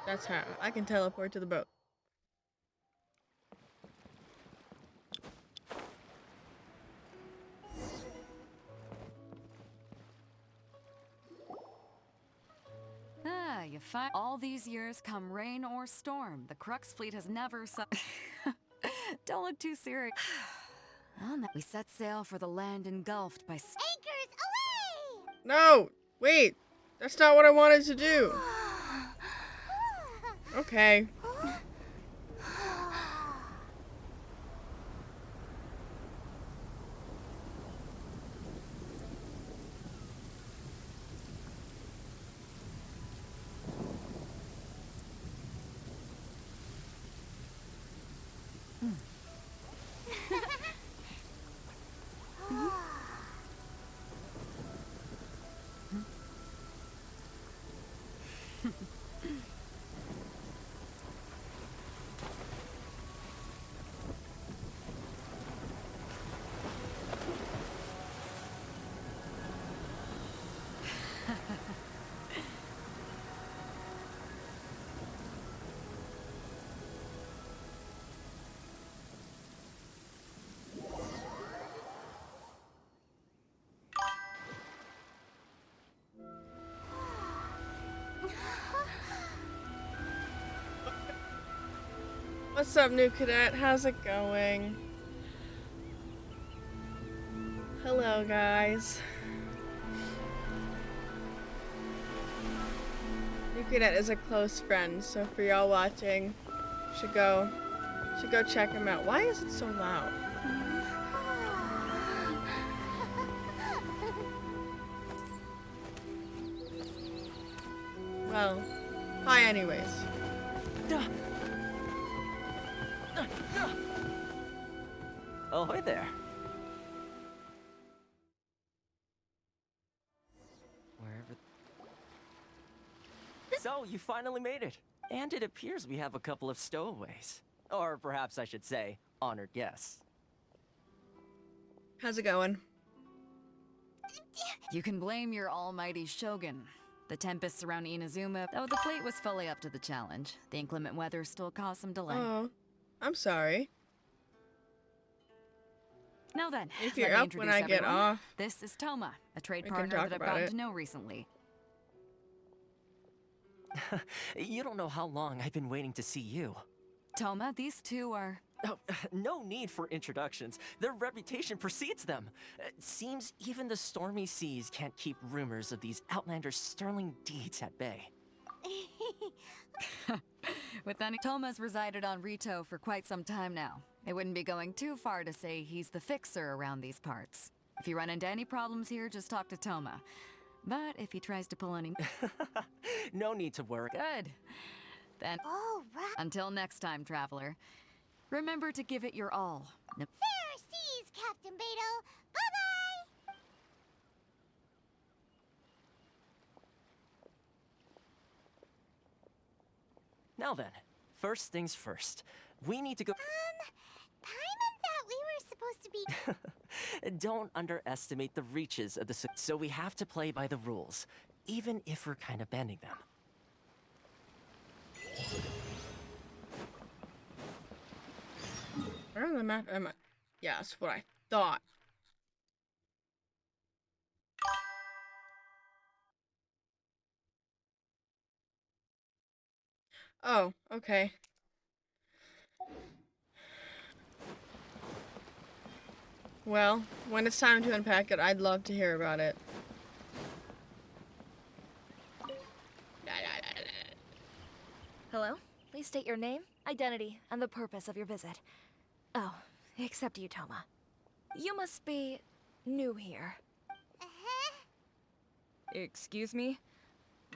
B: That's how. I can teleport to the boat.
K: You find all these years, come rain or storm, the Crux fleet has never Don't look too serious. We set sail for the land engulfed by...
I: Anchors away!
B: No! Wait! That's not what I wanted to do! Okay. What's up, new cadet? How's it going? Hello, guys. New cadet is a close friend, so for y'all watching, should go check him out. Why is it so loud? Well, hi anyways.
A: Oh, hi there. Wherever... So, you finally made it. And it appears we have a couple of stowaways. Or perhaps I should say, honored guests.
B: How's it going?
K: You can blame your almighty shogun. The tempests around Inazuma, though the fleet was fully up to the challenge. The inclement weather still caused some delay.
B: Oh, I'm sorry.
K: Now then,
B: if you're
K: let me
B: up when
K: introduce
B: I get
K: everyone.
B: off,
K: This is Toma, a trade
B: we can
K: partner
B: talk
K: that I've
B: about
K: gotten
B: it.
K: to know recently.
A: You don't know how long I've been waiting to see you.
K: Toma, these two are...
A: Oh, no need for introductions. Their reputation precedes them. It seems even the stormy seas can't keep rumors of these outlanders' sterling deeds at bay.
K: With any... Toma's resided on Rito for quite some time now. It wouldn't be going too far to say he's the fixer around these parts. If you run into any problems here, just talk to Toma. But if he tries to pull any...
A: No need to worry.
K: Good. Then...
I: All right.
K: Until next time, traveler. Remember to give it your all.
I: Fair seas, Captain Beto. Bye-bye!
A: Now then, first things first. We need to go.
I: Paimon thought we were supposed to be.
A: Don't underestimate the reaches of the. So we have to play by the rules, even if we're kind of bending them.
B: Where on the map am I? Yeah, that's what I thought. Oh, okay. Well, when it's time to unpack it, I'd love to hear about it.
F: Hello? Please state your name, identity, and the purpose of your visit. Oh, except you, Toma. You must be new here. Excuse me?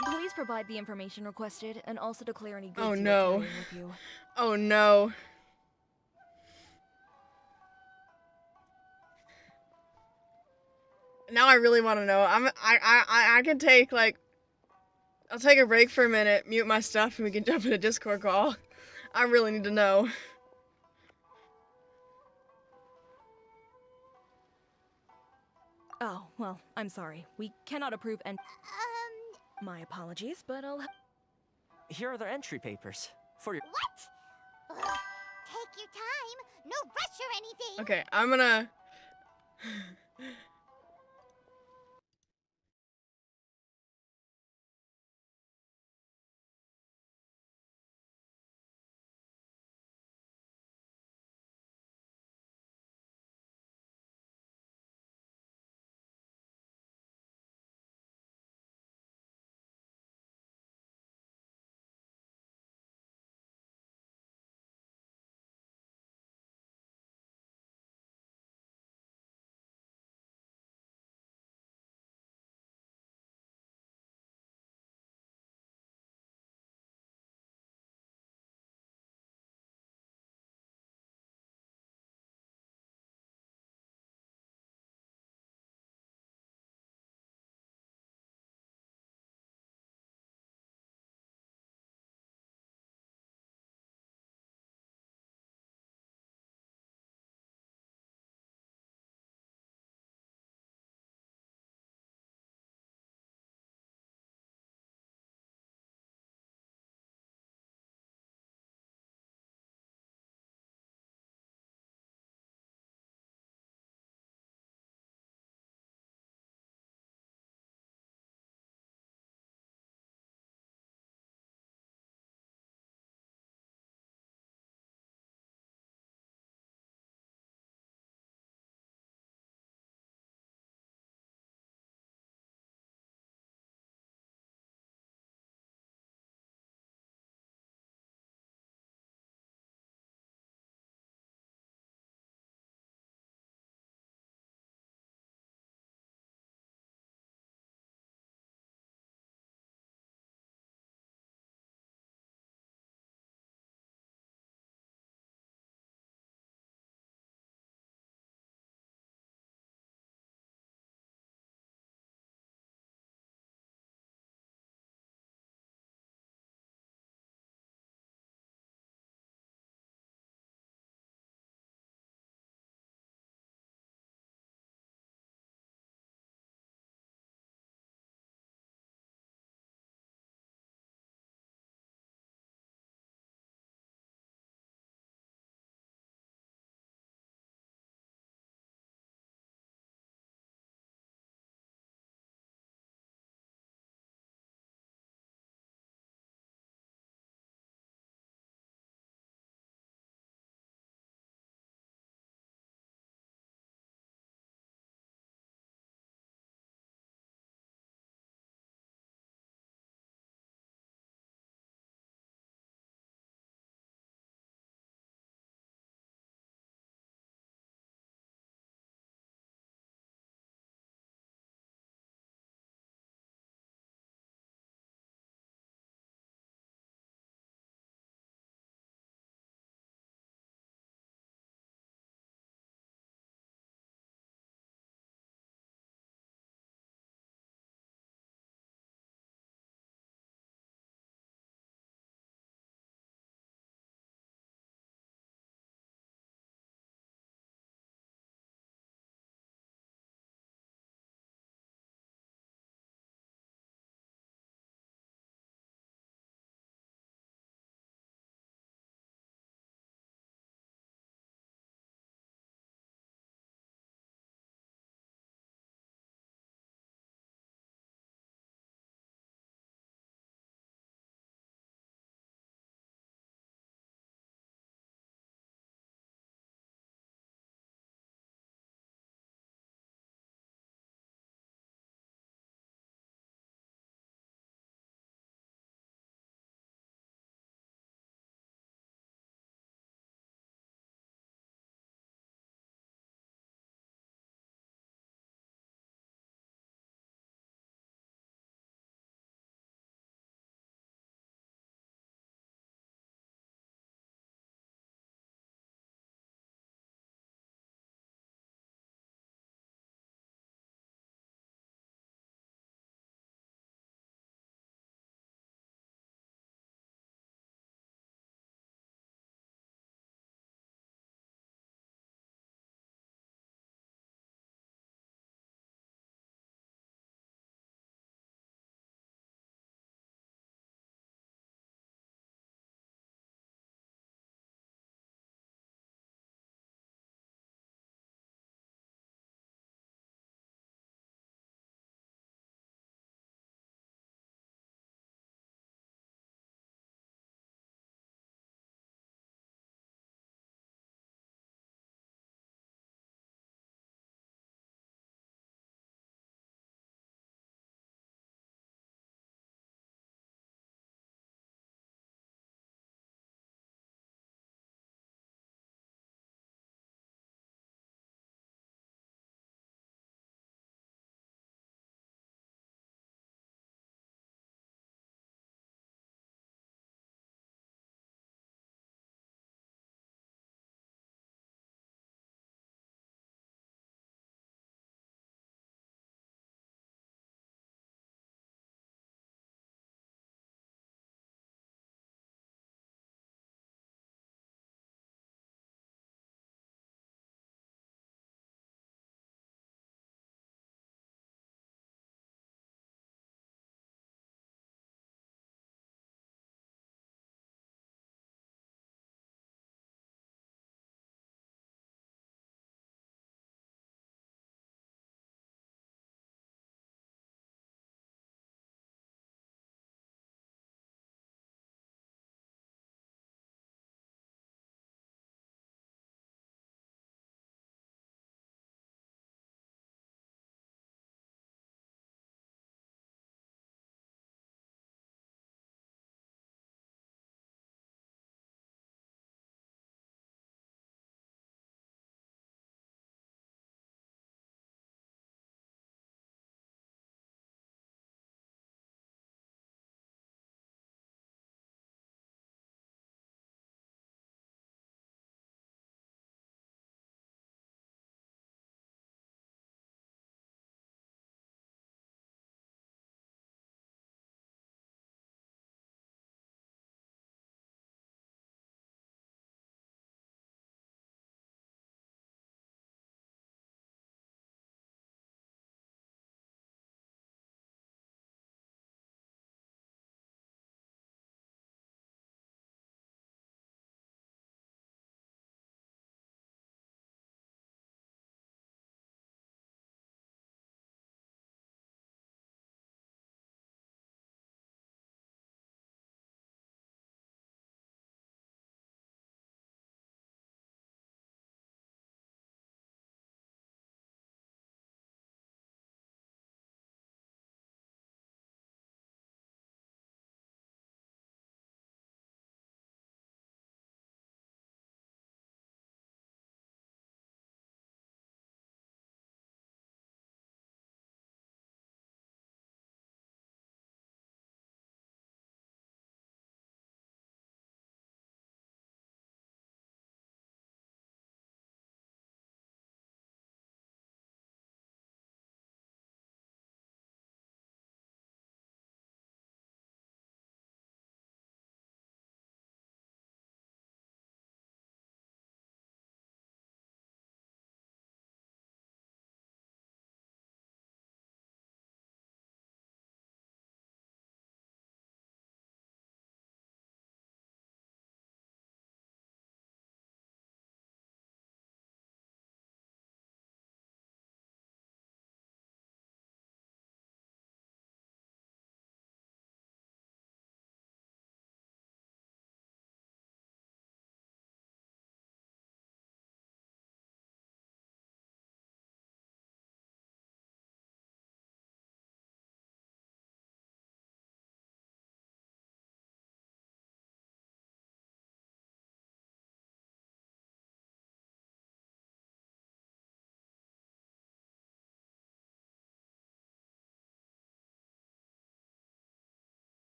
F: Please provide the information requested and also declare any goods
B: Oh
F: you are
B: no.
F: carrying with you.
B: Oh no. Now I really want to know. I can take like I'll take a break for a minute, mute my stuff, and we can jump in a Discord call. I really need to know.
F: Oh, well, I'm sorry. We cannot approve and my apologies, but I'll
A: Here are their entry papers for your.
I: What? Ugh, take your time. No rush or anything.
B: Okay, I'm gonna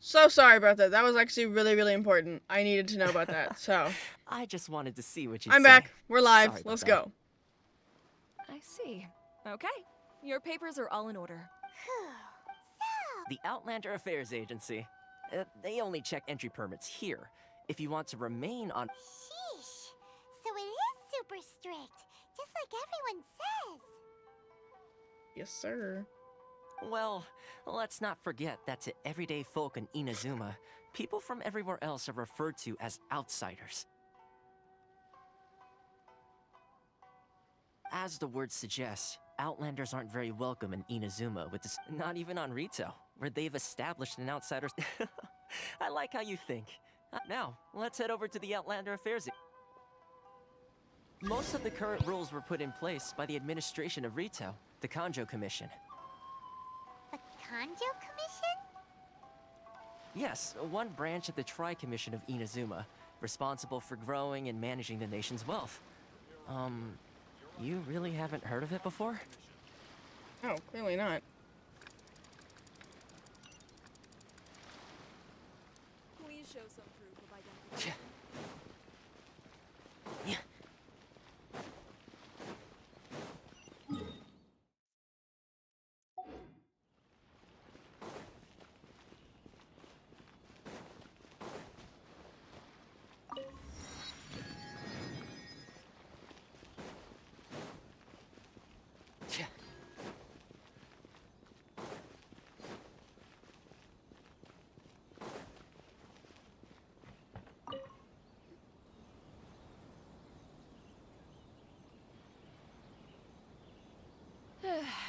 B: So sorry about that. That was actually really, really important. I needed to know about that, so.
A: I just wanted to see what you'd
B: I'm
A: say.
B: back. We're live.
A: Sorry about
B: Let's
A: that.
B: go.
R: I see. Okay. Your papers are all in order.
A: The Outlander Affairs Agency. They only check entry permits here. If you want to remain on...
I: Sheesh. So it is super strict, just like everyone says.
B: Yes, sir.
A: Well, let's not forget that to everyday folk in Inazuma, people from everywhere else are referred to as outsiders. As the word suggests, Outlanders aren't very welcome in Inazuma, with this, not even on Rito, where they've established an outsider's... I like how you think. Now, let's head over to the Outlander Affairs. Most of the current rules were put in place by the administration of Rito, the Kanjo Commission.
I: The Kanjo Commission?
A: Yes, one branch of the Tri-Commission of Inazuma, responsible for growing and managing the nation's wealth. You really haven't heard of it before?
B: Oh, clearly not.
R: Please show some proof of identity.
A: Yeah.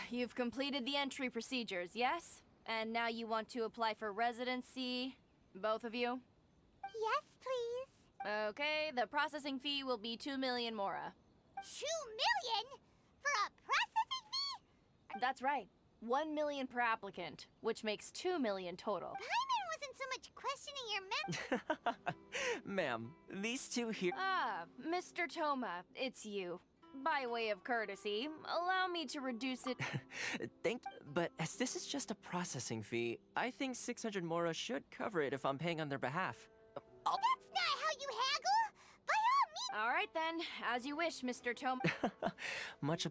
S: You've completed the entry procedures, yes? And now you want to apply for residency? Both of you?
I: Yes, please.
S: Okay, the processing fee will be 2 million mora.
I: 2 million? For a processing fee?
S: That's right. 1 million per applicant, which makes 2 million total.
I: Paimon wasn't so much questioning your
A: Ma'am, these two here...
S: Ah, Mr. Toma, it's you. By way of courtesy, allow me to reduce it...
A: But as this is just a processing fee, I think 600 mora should cover it if I'm paying on their behalf.
I: That's not how you haggle! By all means...
S: All right then, as you wish, Mr. Toma.
A: Much...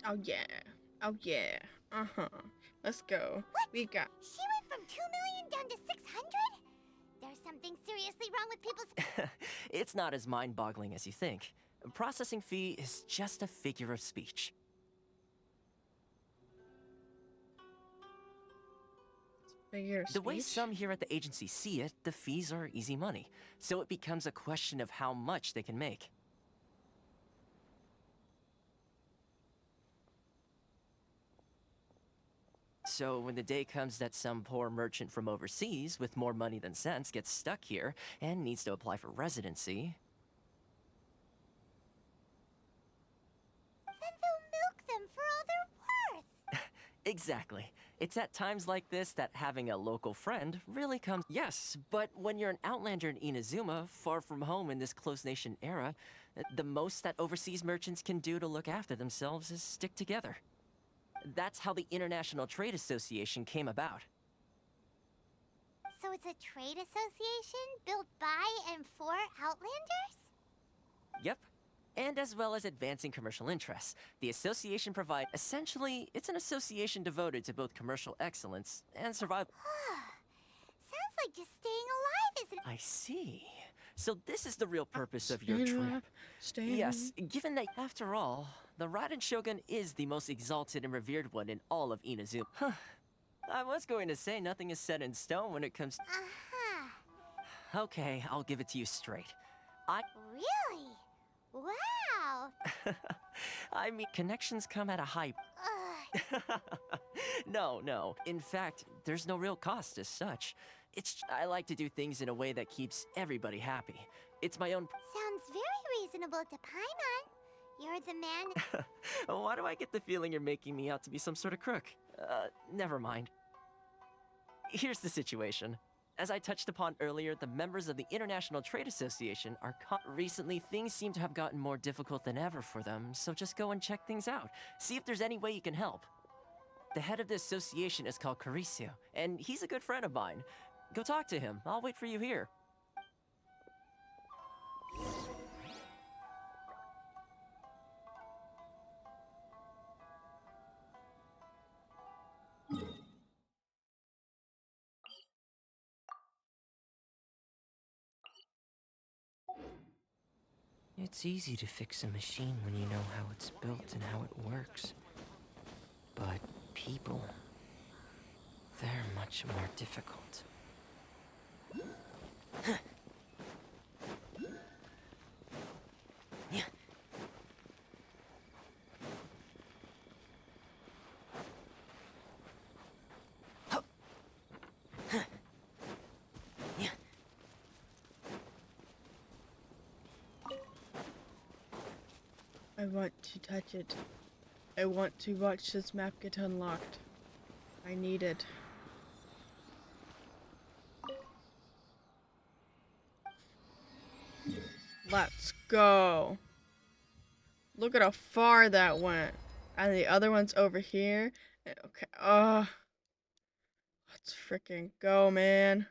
B: Oh yeah. Oh yeah. Uh-huh. Let's go.
I: What?
B: We got...
I: She went from 2 million down to 600? There's something seriously wrong with people's...
A: It's not as mind-boggling as you think. A processing fee is just a figure of speech. The way some here at the agency see it, the fees are easy money. So it becomes a question of how much they can make. So when the day comes that some poor merchant from overseas with more money than sense gets stuck here and needs to apply for residency...
I: Then they'll milk them for all they're worth.
A: Exactly. It's at times like this that having a local friend really comes... Yes, but when you're an outlander in Inazuma, far from home in this close nation era, the most that overseas merchants can do to look after themselves is stick together. That's how the International Trade Association came about.
I: So it's a trade association built by and for Outlanders?
A: Yep. And as well as advancing commercial interests, the association provides... Essentially, it's an association devoted to both commercial excellence and survival.
I: Sounds like just staying alive, isn't it?
A: I see. So this is the real purpose of your trip. Yes, given that, after all, the Raiden Shogun is the most exalted and revered one in all of Inazuma. Huh. I was going to say nothing is set in stone when it comes... Okay, I'll give it to you straight.
I: Really? Wow!
A: I mean, connections come at a high... No. In fact, there's no real cost as such. I like to do things in a way that keeps everybody happy. It's my own...
I: Sounds very reasonable to Paimon. You're the man...
A: Why do I get the feeling you're making me out to be some sort of crook? Never mind. Here's the situation. As I touched upon earlier, the members of the International Trade Association are recently things seem to have gotten more difficult than ever for them, so just go and check things out. See if there's any way you can help. The head of the association is called Caricio, and he's a good friend of mine. Go talk to him. I'll wait for you here. It's easy to fix a machine when you know how it's built and how it works. But people, they're much more difficult.
B: I want to touch it. I want to watch this map get unlocked. I need it. Let's go. Look at how far that went. And the other one's over here. Okay. Let's freaking go, man.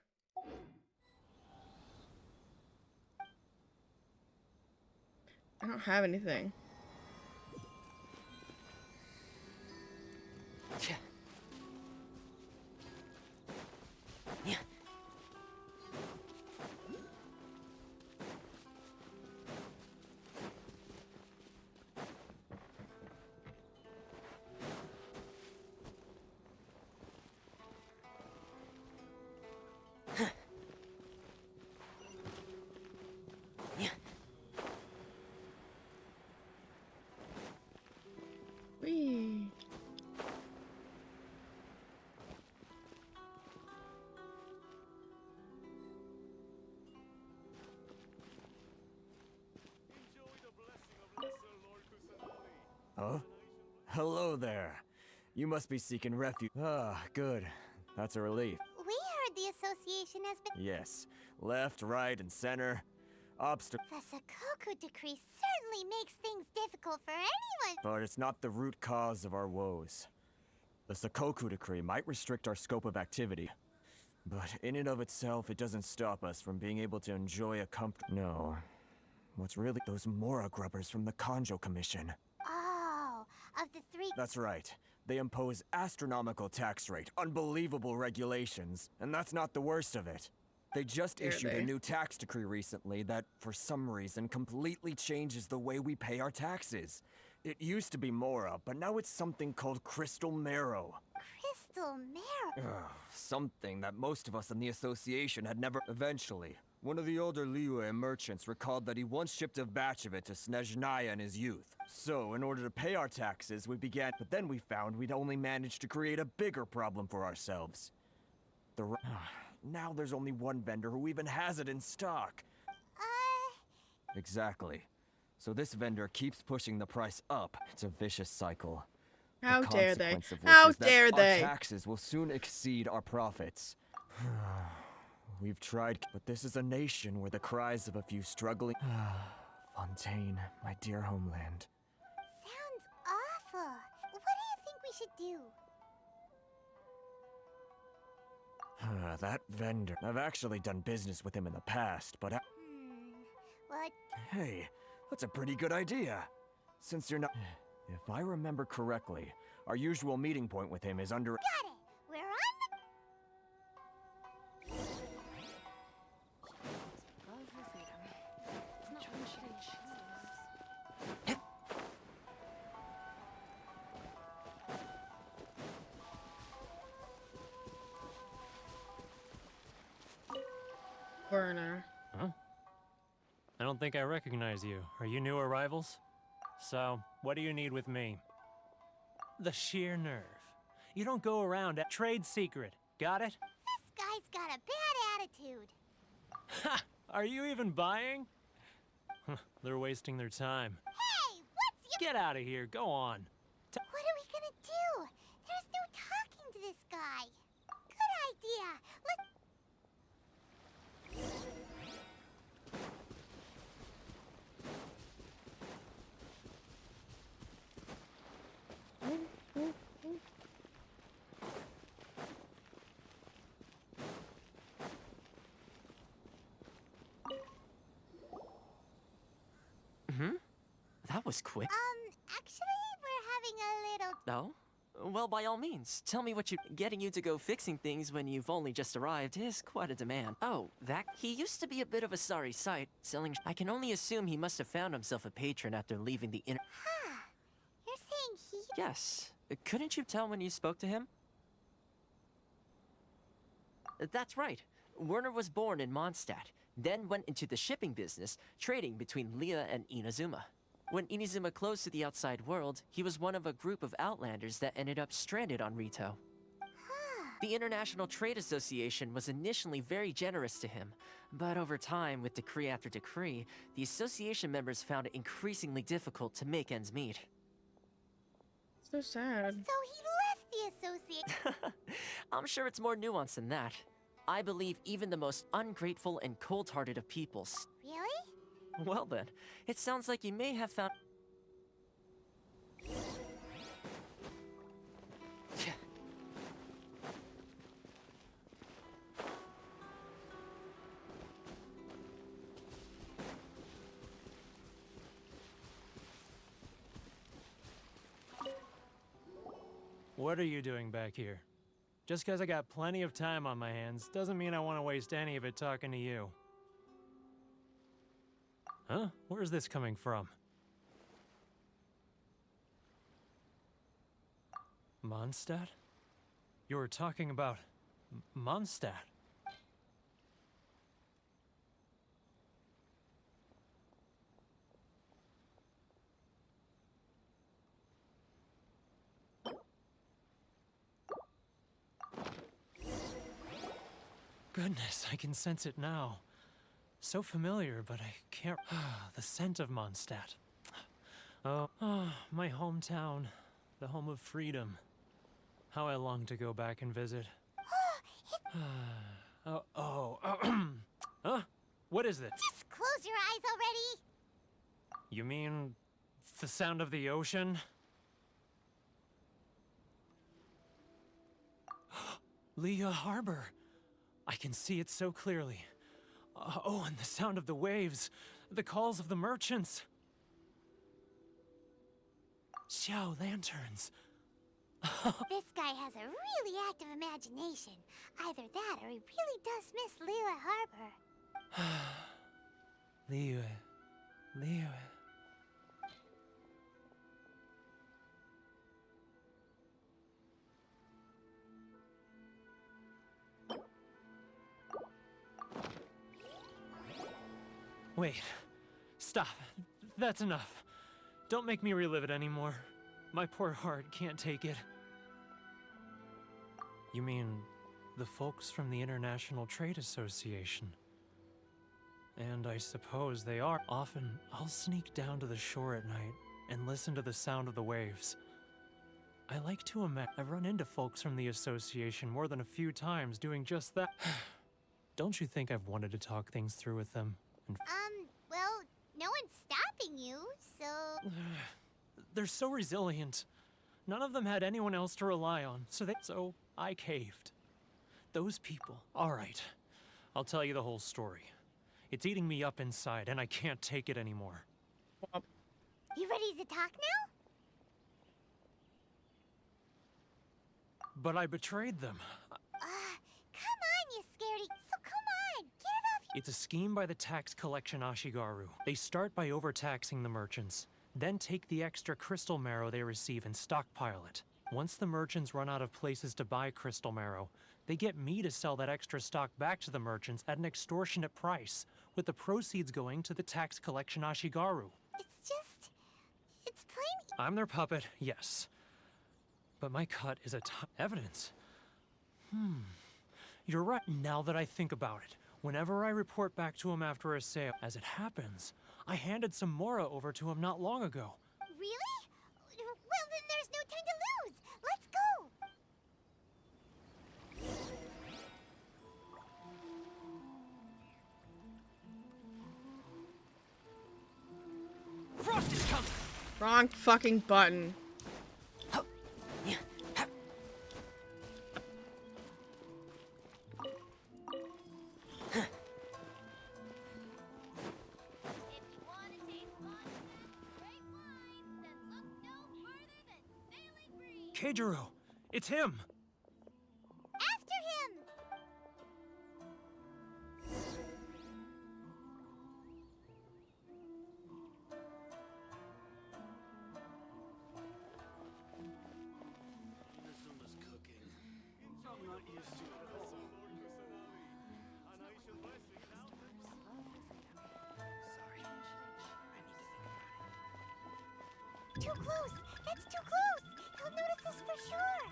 B: I don't have anything. Whee!
T: Huh? Hello there. You must be seeking refuge. Ah, good. That's a relief.
I: We heard the association has been.
T: Yes. Left, right, and center. Obstacle.
I: The Sakoku decree certainly makes things difficult for anyone.
T: But it's not the root cause of our woes. The Sakoku decree might restrict our scope of activity. But in and of itself, it doesn't stop us from being able to enjoy a No. What's really those Mora grubbers from the Kanjo Commission.
I: Oh, of the three.
T: That's right. They impose astronomical tax rate, unbelievable regulations, and that's not the worst of it. They just issued a new tax decree recently that, for some reason, completely changes the way we pay our taxes. It used to be Mora, but now it's something called Crystal Marrow.
I: Crystal Marrow?
T: Something that most of us in the association had never... Eventually, one of the older Liyue merchants recalled that he once shipped a batch of it to Snezhnaya in his youth. So, in order to pay our taxes, we began... But then we found we'd only managed to create a bigger problem for ourselves. Now there's only one vendor who even has it in stock. Exactly. So this vendor keeps pushing the price up. It's a vicious cycle.
B: How dare they?
T: How dare they? Our taxes will soon exceed our profits. We've tried, but this is a nation where the cries of a few struggling... Fontaine, my dear homeland.
I: Sounds awful. What do you think we should do?
T: That vendor. I've actually done business with him in the past, but
I: What?
T: Hey, that's a pretty good idea. Since you're not... If I remember correctly, our usual meeting point with him is under...
I: Got it! We're on
B: Burner.
U: Huh? I don't think I recognize you. Are you new arrivals? So, what do you need with me? The sheer nerve. You don't go around at trade secret. Got it?
I: This guy's got a bad attitude.
U: Ha! Are you even buying? They're wasting their time.
I: Hey, what's your...
U: Get out of here. Go on.
I: What are we gonna do? There's no talking to this guy. Good idea.
A: that was quick.
I: Actually, we're having a little...
A: No? Well, by all means, tell me what you... Getting you to go fixing things when you've only just arrived is quite a demand. Oh, that... He used to be a bit of a sorry sight, selling... I can only assume he must have found himself a patron after leaving the inner...
I: Huh. You're saying he...
A: Yes. Couldn't you tell when you spoke to him? That's right. Werner was born in Mondstadt, then went into the shipping business, trading between Leah and Inazuma. When Inazuma closed to the outside world, he was one of a group of outlanders that ended up stranded on Rito. The International Trade Association was initially very generous to him, but over time, with decree after decree, the association members found it increasingly difficult to make ends meet.
B: So sad.
I: So he left the association.
A: I'm sure it's more nuanced than that. I believe even the most ungrateful and cold-hearted of peoples.
I: Really?
A: Well then, it sounds like you may have found...
U: What are you doing back here? Just because I got plenty of time on my hands doesn't mean I want to waste any of it talking to you. Huh? Where's this coming from? Mondstadt? You were talking about... Mondstadt? Goodness, I can sense it now. So familiar, but I can't... the scent of Mondstadt. Oh, my hometown. The home of freedom. How I long to go back and visit. Huh? What is it?
I: Just close your eyes already!
U: You mean... the sound of the ocean? Leah Harbor. I can see it so clearly. Oh, and the sound of the waves. The calls of the merchants. Xiao lanterns.
I: This guy has a really active imagination. Either that or he really does miss Liyue Harbor.
U: Liyue. Wait. Stop. That's enough. Don't make me relive it anymore. My poor heart can't take it. You mean the folks from the International Trade Association? And I suppose they are. Often, I'll sneak down to the shore at night and listen to the sound of the waves. I like to imagine I've run into folks from the association more than a few times doing just that. Don't you think I've wanted to talk things through with them? And
I: Well, no one's stopping you, so...
U: They're so resilient. None of them had anyone else to rely on, so I caved. Those people. All right. I'll tell you the whole story. It's eating me up inside, and I can't take it anymore.
I: You ready to talk now?
U: But I betrayed them.
I: Come on, you scaredy. So come on, get it off your...
U: It's a scheme by the tax collection Ashigaru. They start by overtaxing the merchants, then take the extra crystal marrow they receive and stockpile it. Once the merchants run out of places to buy crystal marrow, they get me to sell that extra stock back to the merchants at an extortionate price, with the proceeds going to the tax collection Ashigaru.
I: It's plain...
U: I'm their puppet, yes. But my cut is evidence. You're right. Now that I think about it, whenever I report back to him after a sale, as it happens, I handed some Mora over to him not long ago.
I: Really? Well, then there's no time to lose. Let's go.
A: Frost is coming!
B: Wrong fucking button.
U: Keijiro! It's him!
I: After him!
M: Inazuma's cooking. I'm not used to it at all.
I: Too close! That's too close! He'll notice us for sure!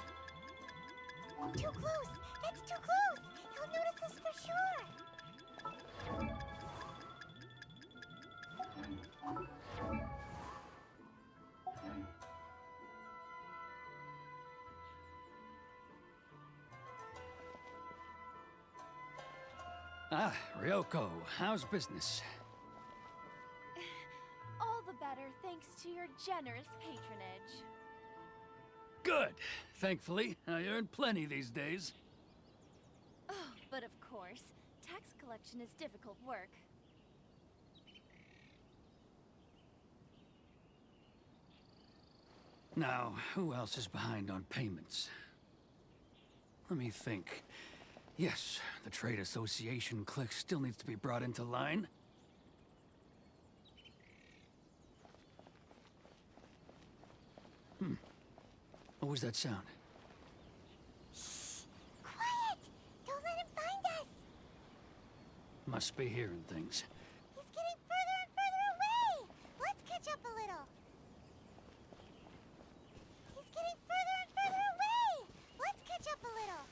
I: Too close! That's too close! He'll notice us for sure!
J: Ah, Ryoko, how's business?
S: All the better thanks to your generous patronage.
J: Good. Thankfully, I earn plenty these days.
S: Oh, but of course, tax collection is difficult work.
J: Now, who else is behind on payments? Let me think. Yes, the Trade Association clique still needs to be brought into line. What was that sound?
I: Quiet! Don't let him find us!
J: Must be hearing things.
I: He's getting further and further away! Let's catch up a little! He's getting further and further away! Let's catch up a little!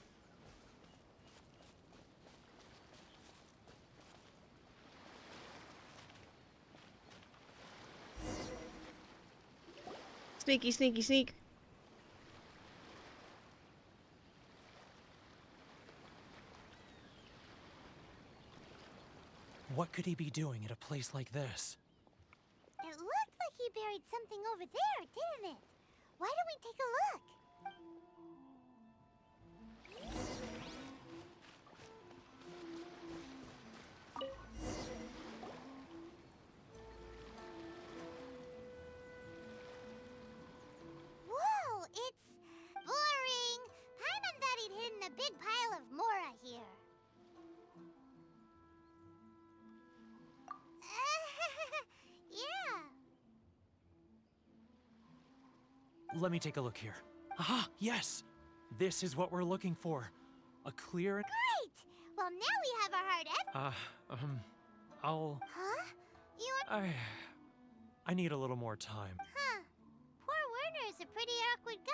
B: Sneaky, sneaky, sneak.
U: What could he be doing at a place like this?
I: It looked like he buried something over there, didn't it? Why don't we take a look? Whoa, it's boring. Paimon thought he'd hidden a big pile of Mora here. Yeah.
U: Let me take a look here. Aha, yes! This is what we're looking for. A clear and...
I: Great! Well, now we have our hard
U: I'll...
I: Huh? You...
U: I need a little more time.
I: Huh. Poor Werner is a pretty awkward guy.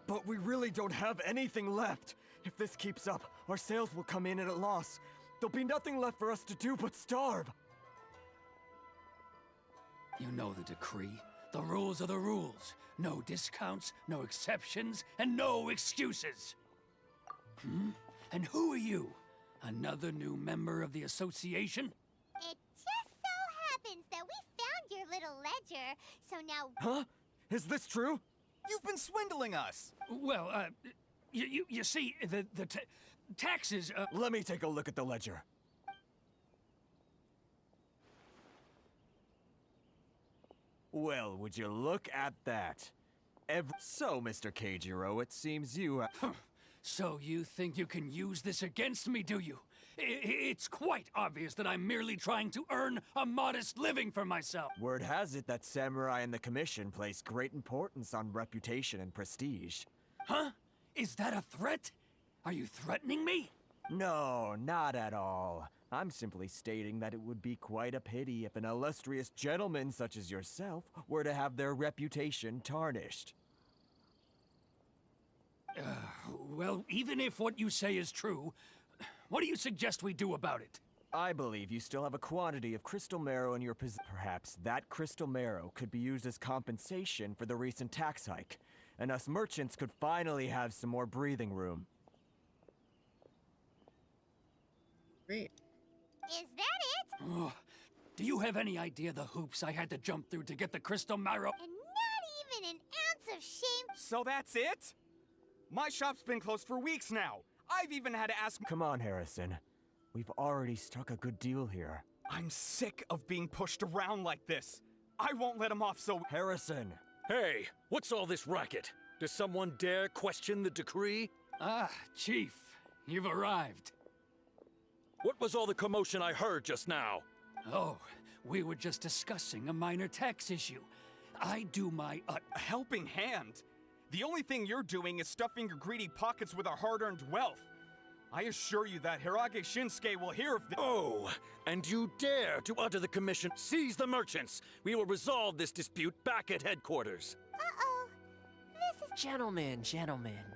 T: But we really don't have anything left. If this keeps up, our sales will come in at a loss. There'll be nothing left for us to do but starve.
J: You know the decree. The rules are the rules. No discounts, no exceptions, and no excuses. And who are you? Another new member of the association?
I: It just so happens that we found your little ledger, so now...
T: Huh? Is this true?
V: You've been swindling us!
J: Well, you see, the taxes,
T: Let me take a look at the ledger. Well, would you look at that? So, Mr. Keijiro, it seems you...
J: So you think you can use this against me, do you? It's quite obvious that I'm merely trying to earn a modest living for myself.
T: Word has it that samurai and the commission place great importance on reputation and prestige.
J: Huh? Is that a threat? Are you threatening me?
T: No, not at all. I'm simply stating that it would be quite a pity if an illustrious gentleman such as yourself were to have their reputation tarnished.
J: Well, even if what you say is true, what do you suggest we do about it?
T: I believe you still have a quantity of crystal marrow in your possession. Perhaps that crystal marrow could be used as compensation for the recent tax hike, and us merchants could finally have some more breathing room.
B: Great.
I: Is that it?
J: Oh, Do you have any idea the hoops I had to jump through to get the crystal marrow?
I: And not even an ounce of shame.
V: So that's it? My shop's been closed for weeks now. I've even had to ask—
T: Come on, Harrison. We've already struck a good deal here.
V: I'm sick of being pushed around like this. I won't let him off so—
T: Harrison!
C: Hey, what's all this racket? Does someone dare question the decree?
J: Ah, Chief, you've arrived.
C: What was all the commotion I heard just now?
J: Oh, we were just discussing a minor tax issue. I do my
V: a helping hand. The only thing you're doing is stuffing your greedy pockets with our hard-earned wealth. I assure you that Hirage Shinsuke will hear of this.
C: Oh, and you dare to utter the commission. Seize the merchants. We will resolve this dispute back at headquarters.
I: Uh-oh. This is—
A: Gentlemen,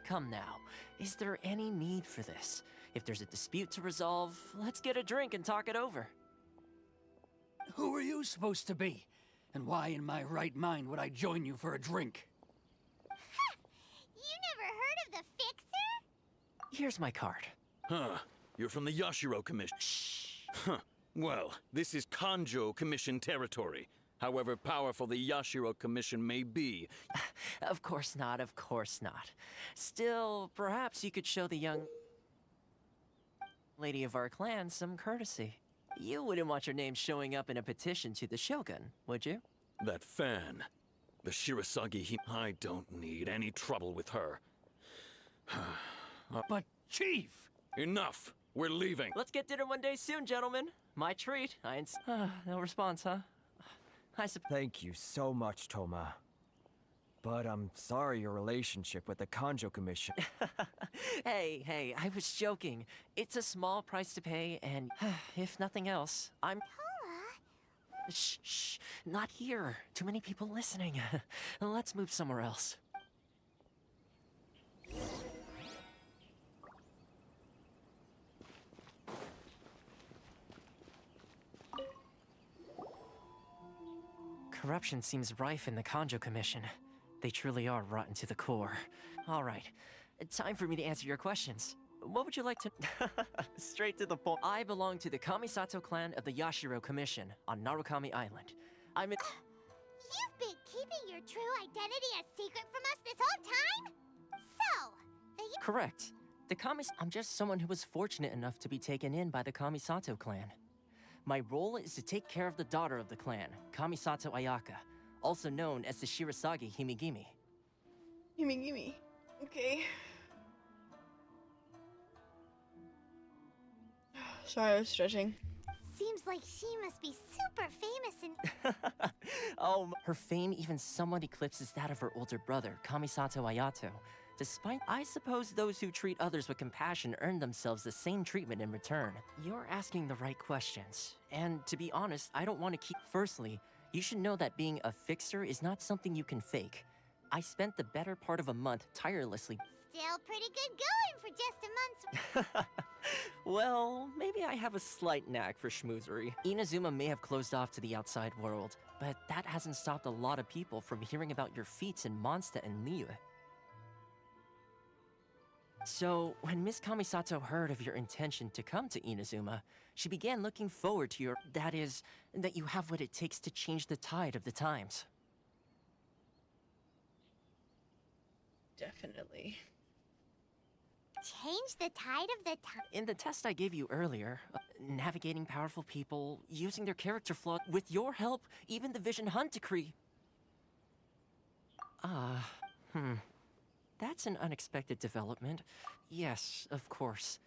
A: come now. Is there any need for this? If there's a dispute to resolve, let's get a drink and talk it over.
J: Who are you supposed to be? And why in my right mind would I join you for a drink?
I: You never heard of the Fixer?
A: Here's my card.
C: Huh. You're from the Yashiro Commission.
A: Shh.
C: Huh. Well, this is Kanjo Commission territory. However powerful the Yashiro Commission may be.
A: Of course not, of course not. Still, perhaps you could show the young lady of our clan some courtesy. You wouldn't want your name showing up in a petition to the Shogun, would you?
C: That fan. The Shirasagi I don't need any trouble with her.
J: But, Chief!
C: Enough! We're leaving.
A: Let's get dinner one day soon, gentlemen. My treat. No response, huh?
T: Thank you so much, Toma. But I'm sorry your relationship with the Kanjo Commission.
A: Hey, I was joking. It's a small price to pay, and if nothing else, I'm—
I: Toma?
A: Shh, not here. Too many people listening. Let's move somewhere else. Corruption seems rife in the Kanjo Commission. They truly are rotten to the core. All right, time for me to answer your questions. What would you like to— Straight to the point. I belong to the Kamisato clan of the Yashiro Commission on Narukami Island. I'm in—
I: You've been keeping your true identity a secret from us this whole time? So,
A: Correct. I'm just someone who was fortunate enough to be taken in by the Kamisato clan. My role is to take care of the daughter of the clan, Kamisato Ayaka, also known as the Shirasagi Himigimi.
B: Himigimi. Okay. Sorry, I was stretching.
I: Seems like she must be super famous and—
A: Oh, her fame even somewhat eclipses that of her older brother, Kamisato Ayato. Despite, I suppose those who treat others with compassion earn themselves the same treatment in return. You're asking the right questions. And to be honest, I don't want to keep— Firstly, you should know that being a fixer is not something you can fake. I spent the better part of a month tirelessly—
I: Still pretty good going for just a month's—
A: Well, maybe I have a slight knack for schmoozery. Inazuma may have closed off to the outside world, but that hasn't stopped a lot of people from hearing about your feats in Mondstadt and Liyue. So, when Miss Kamisato heard of your intention to come to Inazuma, she began looking forward to your— that is, that you have what it takes to change the tide of the times.
B: Definitely.
I: Change the tide of the time?
A: In the test I gave you earlier, navigating powerful people, using their character flaw— with your help, even the Vision Hunt decree— That's an unexpected development. Yes, of course.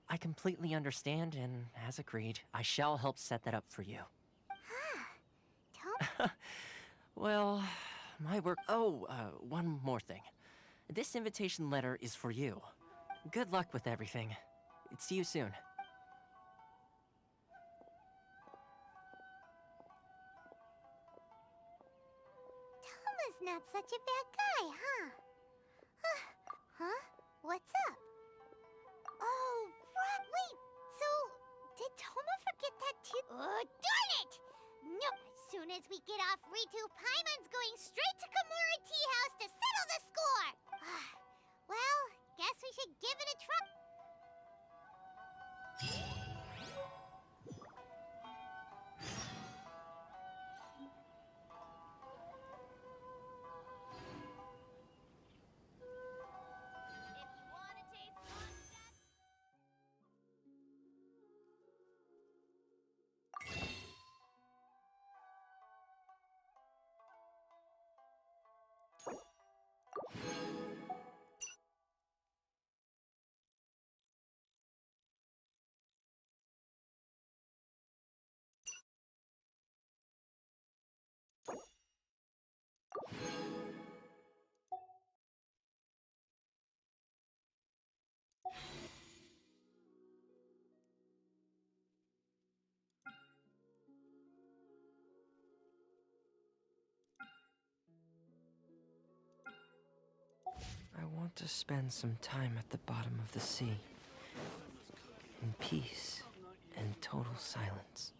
A: I completely understand, and as agreed, I shall help set that up for you. Well, my work— one more thing. This invitation letter is for you. Good luck with everything. See you soon.
I: Toma's not such a bad guy, huh? Huh? What's up? Oh, right. Wait, so did Toma forget that too? Oh, darn it! Nope. As soon as we get off Ritu, Paimon's going straight to Komura Tea House to settle the score! Well, guess we should give it a try.
A: want to spend some time at the bottom of the sea. In peace and total silence.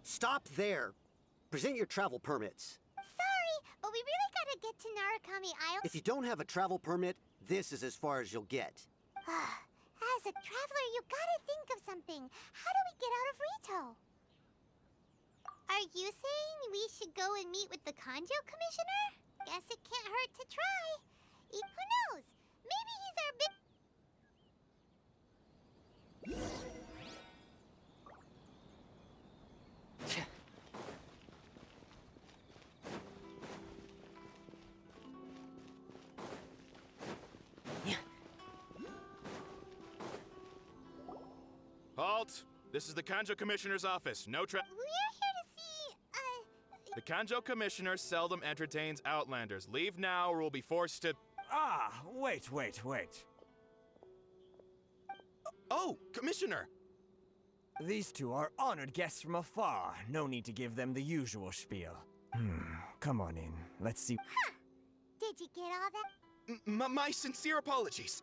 D: Stop there. Present your travel permits.
I: Sorry, but we really gotta get to Narukami Island.
D: If you don't have a travel permit, this is as far as you'll get.
I: As a traveler, you gotta think of something. How do we get out of Rito? Are you saying we should go and meet with the Kanjo Commissioner? Guess it can't hurt to try. Who knows? Maybe he's our big...
L: Halt! This is the Kanjo Commissioner's office. No tra-
I: We're here to see,
L: The Kanjo Commissioner seldom entertains Outlanders. Leave now or we'll be forced to...
T: Ah, wait.
L: Oh, Commissioner!
T: These two are honored guests from afar. No need to give them the usual spiel. Come on in. Let's see.
I: Did you get all that?
L: My sincere apologies.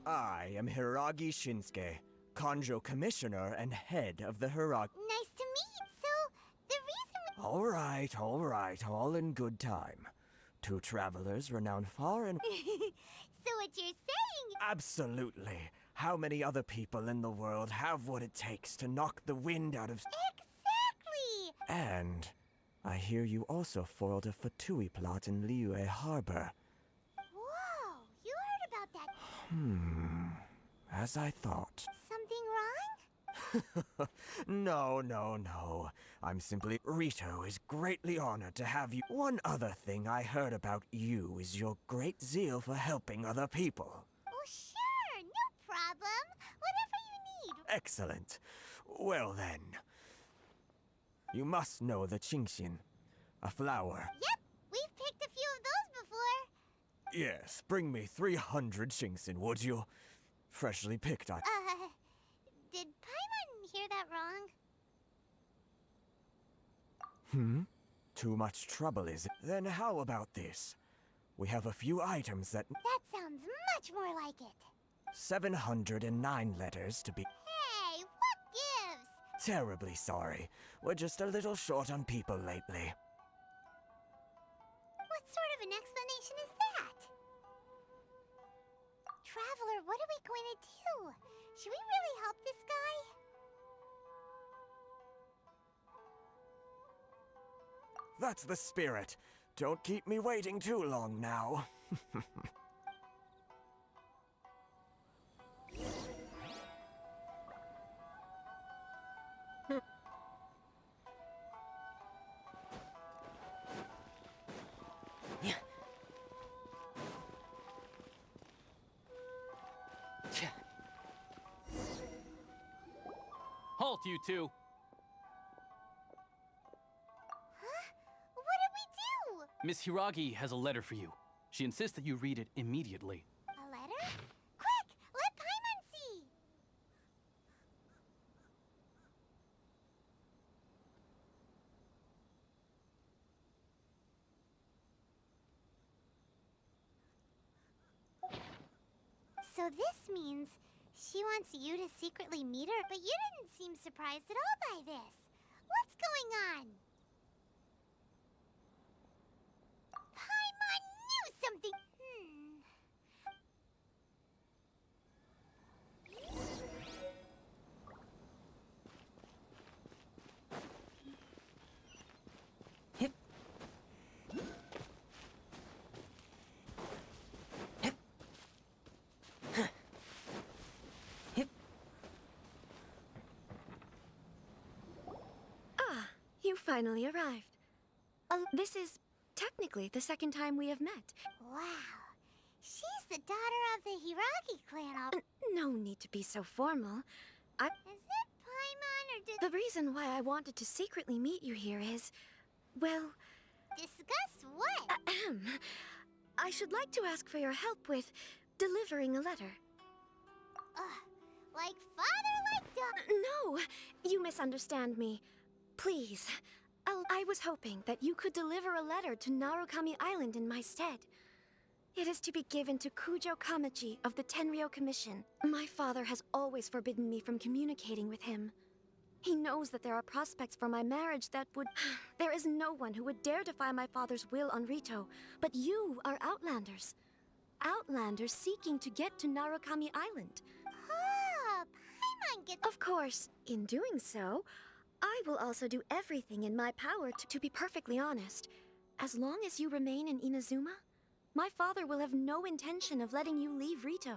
T: I am Hiragi Shinsuke, Kanjo Commissioner and head of the Hiragi...
I: Nice to meet. So, the reason
T: All right, all in good time. Two travelers renowned far and...
I: So what you're saying...
T: Absolutely. How many other people in the world have what it takes to knock the wind out of...
I: Exactly!
T: And I hear you also foiled a Fatui plot in Liyue Harbor.
I: Whoa, you heard about that...
T: As I thought.
I: Something wrong?
T: No. I'm simply... Rito is greatly honored to have you. One other thing I heard about you is your great zeal for helping other people.
I: Oh, sure, no problem. Whatever you need.
T: Excellent. Well then. You must know the Genshin, a flower.
I: Yep, we've picked a few of those before.
T: Yes, bring me 300 Genshin, would you? Freshly picked,
I: Did Paimon hear that wrong?
T: Too much trouble, is it? Then how about this? We have a few items that...
I: That sounds much more like it.
T: 709 letters to be...
I: Hey, what gives?
T: Terribly sorry. We're just a little short on people lately.
I: What sort of an explanation is that? Traveler, what are we going to do? Should we really help this guy?
T: That's the spirit. Don't keep me waiting too long now.
W: Halt, you two!
I: What did we do?
W: Miss Hiragi has a letter for you. She insists that you read it immediately.
I: A letter? Quick, let Paimon see! So this means she wants you to secretly meet her, but you didn't seem surprised at all by this. What's going on? Paimon knew something!
X: You finally arrived. This is technically the second time we have met.
I: Wow. She's the daughter of the Hiragi clan.
X: No need to be so formal.
I: Is it Paimon or did...
X: The reason why I wanted to secretly meet you here is, well...
I: Discuss what?
X: I should like to ask for your help with delivering a letter.
I: Like father, like daughter?
X: No, you misunderstand me. Please. I was hoping that you could deliver a letter to Narukami Island in my stead. It is to be given to Kujo Kamachi of the Tenryou Commission. My father has always forbidden me from communicating with him. He knows that there are prospects for my marriage that would... There is no one who would dare defy my father's will on Rito, but you are Outlanders. Outlanders seeking to get to Narukami Island.
I: Paimon gets...
X: Of course, in doing so, I will also do everything in my power to be perfectly honest. As long as you remain in Inazuma, my father will have no intention of letting you leave Rito.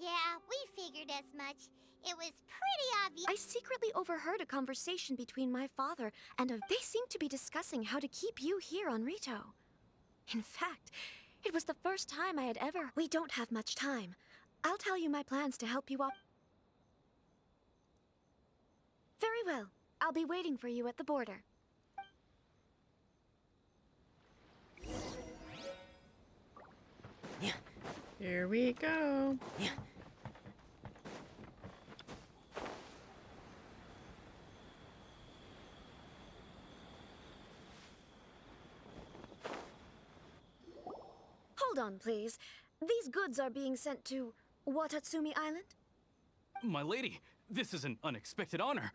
I: Yeah, we figured as much. It was pretty obvious.
X: I secretly overheard a conversation between my father and they seemed to be discussing how to keep you here on Rito. In fact, it was the first time I had ever... We don't have much time. I'll tell you my plans to help you out. Very well. I'll be waiting for you at the border.
B: Here we go.
X: Hold on, please. These goods are being sent to Watatsumi Island?
W: My lady, this is an unexpected honor.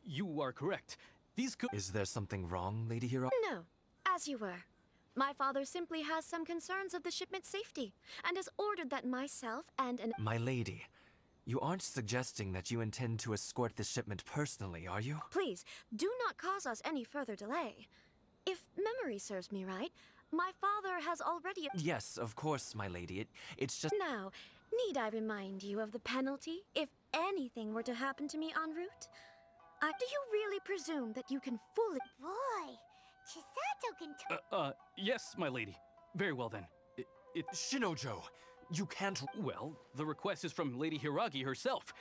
W: You are correct. These goods...
A: Is there something wrong, Lady Hiro?
X: No, as you were. My father simply has some concerns of the shipment's safety, and has ordered that myself and an...
A: My lady, you aren't suggesting that you intend to escort this shipment personally, are you?
X: Please, do not cause us any further delay. If memory serves me right, my father has already...
A: Yes, of course, my lady. It's just...
X: Now, need I remind you of the penalty if anything were to happen to me en route? Do you really presume that you can fully...
I: Boy, Chisato can...
W: yes, my lady. Very well then.
A: Shinojo, you can't...
W: Well, the request is from Lady Hiragi herself.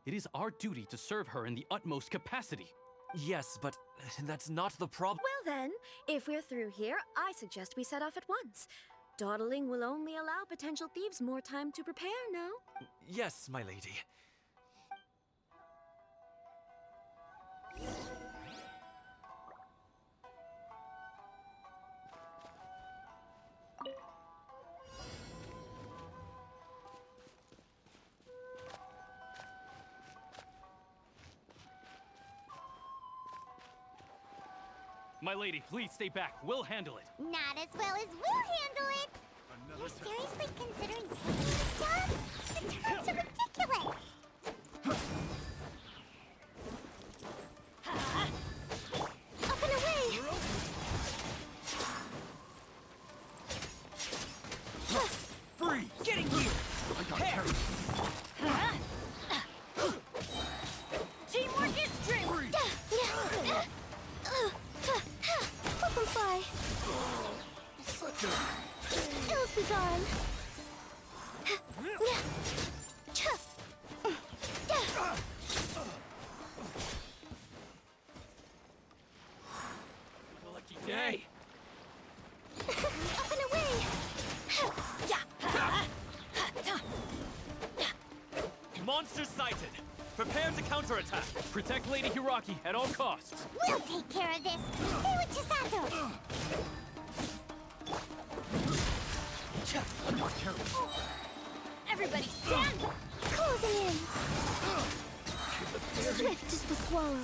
W: It is our duty to serve her in the utmost capacity.
A: Yes, but that's not the problem.
X: Well then, if we're through here, I suggest we set off at once. Dawdling will only allow potential thieves more time to prepare, no?
A: Yes, my lady.
W: My lady, please stay back. We'll handle it.
I: Not as well as we'll handle it. You're seriously considering taking this job? The terms are ridiculous.
X: Up and away!
A: Free! Getting here! Prepare!
X: Teamwork is strength! Flip and fly! Ills be gone!
W: Lucky day.
X: Up and away!
A: Monster sighted! Prepare to counterattack!
W: Protect Lady Hiraki at all costs.
I: We'll take care of this. Stay with Chisato.
X: Everybody stand! Closing in! Swift as the swallow.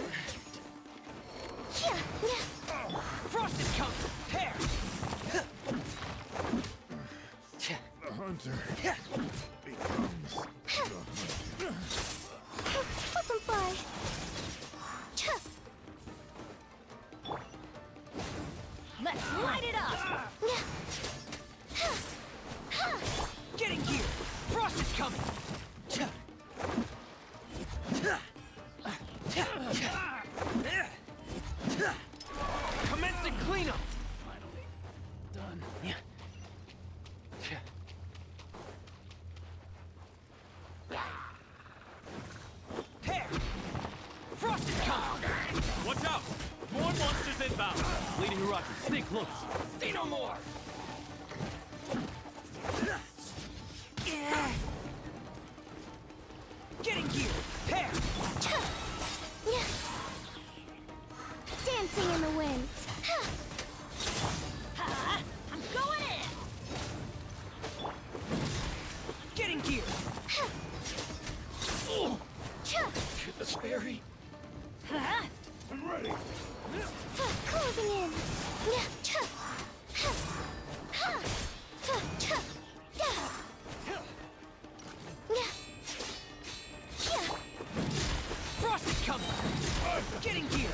A: Frost is coming! Prepare!
E: The hunter becomes the hunter.
X: Flip and fly!
K: Let's light it up!
A: Getting here! Frost is coming! Commencing cleanup!
J: Finally. Done.
W: about? Lady Hiraki, stay close. Say no more!
G: Get in gear! Pair!
I: Dancing in the wind.
G: I'm going in! Get in gear!
J: Get the Sperry.
E: I'm ready.
I: Closing in.
G: Frost is coming! Get in gear!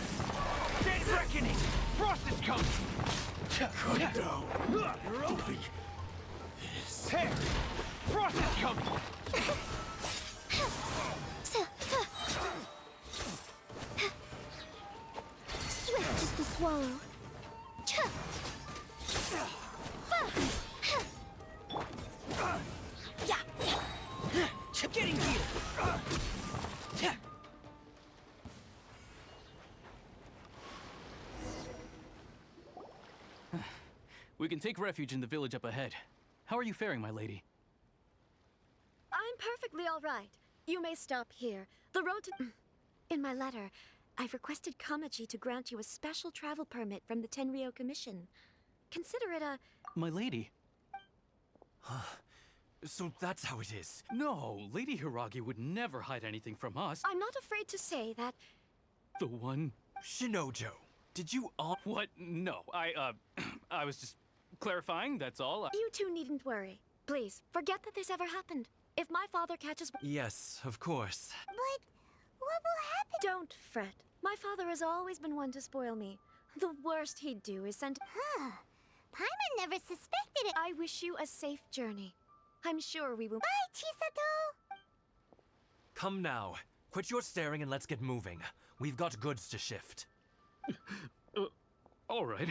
G: Dead reckoning! Frost is coming!
J: Cut down.
G: You're open! Pair! Frost is coming!
I: Swift as the swallow.
G: Get in gear!
W: We can take refuge in the village up ahead. How are you faring, my lady?
X: I'm perfectly all right. You may stop here. The road to... In my letter, I've requested Kamachi to grant you a special travel permit from the Tenryou Commission. Consider it a...
W: My lady?
T: So that's how it is.
W: No, Lady Hiragi would never hide anything from us.
X: I'm not afraid to say that...
W: The one...
T: Shinojo, did you all...
W: What? No, I was just clarifying, that's all.
X: You two needn't worry. Please, forget that this ever happened. If my father catches...
T: Yes, of course.
I: But what will happen?
X: Don't fret. My father has always been one to spoil me. The worst he'd do is send...
I: Paimon never suspected it.
X: I wish you a safe journey. I'm sure we will...
I: Bye, Chisato!
T: Come now. Quit your staring and let's get moving. We've got goods to shift.
W: All right.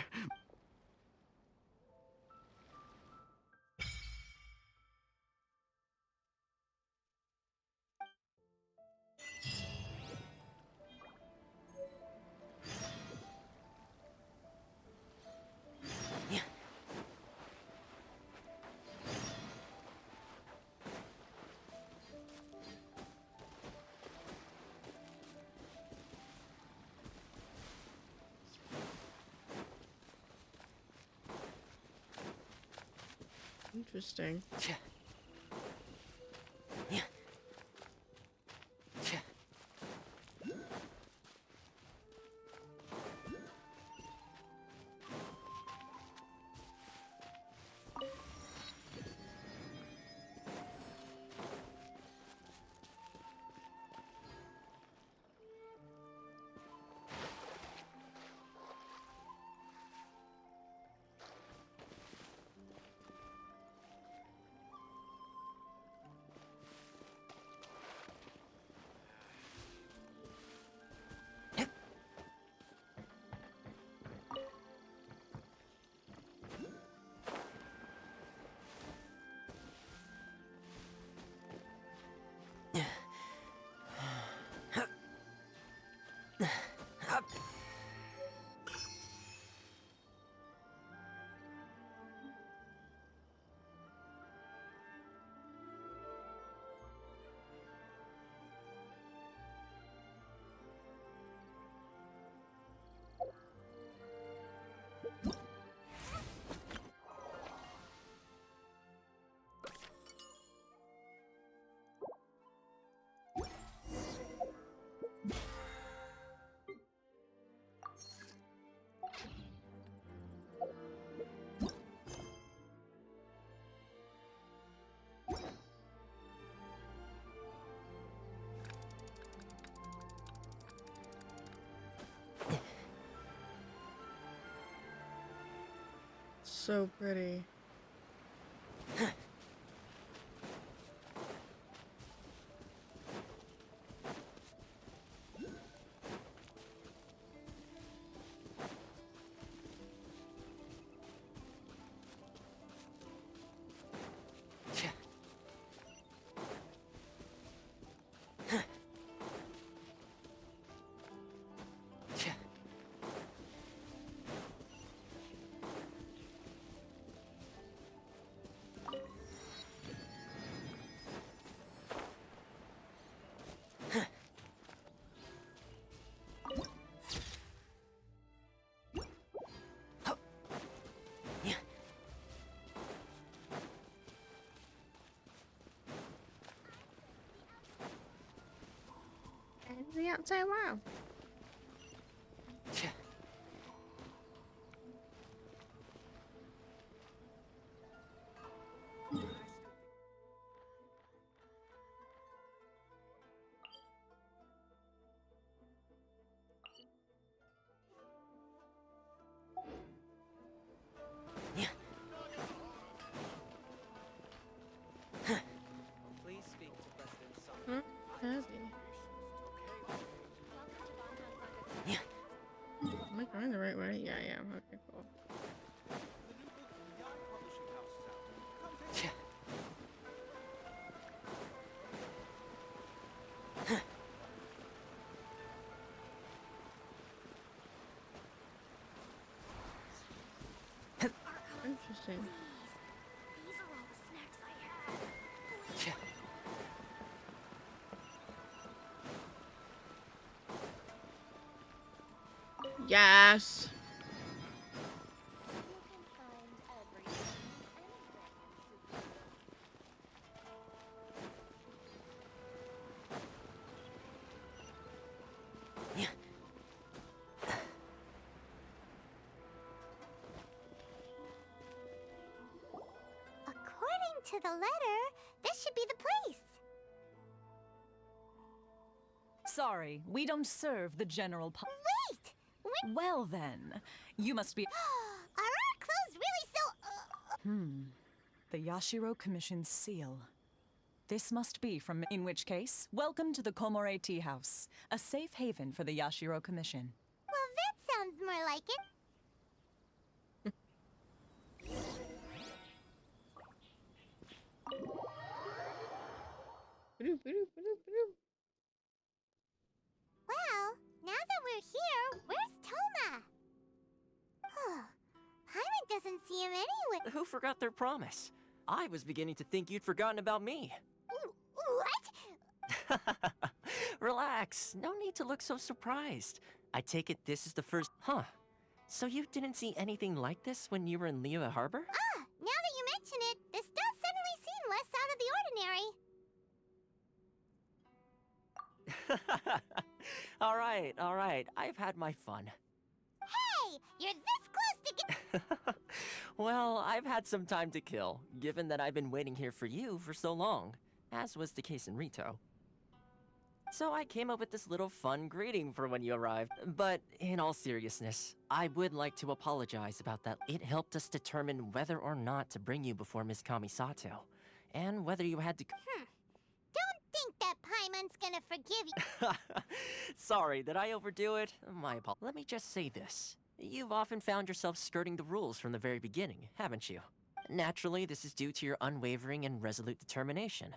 B: Interesting. So pretty. The outside wow.
A: Please speak to President Summer.
B: Am I going the right way? Yeah, yeah. Okay, cool. Interesting.
I: These are all the snacks I had.
B: Yes.
I: According to the letter, this should be the place.
H: Sorry, we don't serve the general public.
I: Wait!
H: Well then, you must be.
I: Are our clothes really so...
H: The Yashiro Commission's seal. This must be from. In which case, welcome to the Komore Tea House, a safe haven for the Yashiro Commission.
I: Well, that sounds more like it. Well, now that we're here, where's Toma? Paimon doesn't see him anywhere.
A: Who forgot their promise? I was beginning to think you'd forgotten about me.
I: What?
A: Relax. No need to look so surprised. I take it this is the first. Huh. So you didn't see anything like this when you were in Liyue Harbor?
I: Ah, now that you mention it, this does suddenly seem less out of the ordinary.
A: All right. I've had my fun.
I: Hey, you're this close to get...
A: Well, I've had some time to kill, given that I've been waiting here for you for so long, as was the case in Rito. So I came up with this little fun greeting for when you arrived. But in all seriousness, I would like to apologize about that. It helped us determine whether or not to bring you before Miss Kamisato, and whether you had to...
I: Don't think that Paimon's gonna forgive you.
A: Sorry, did I overdo it? My apologies. Let me just say this. You've often found yourself skirting the rules from the very beginning, haven't you? Naturally, this is due to your unwavering and resolute determination.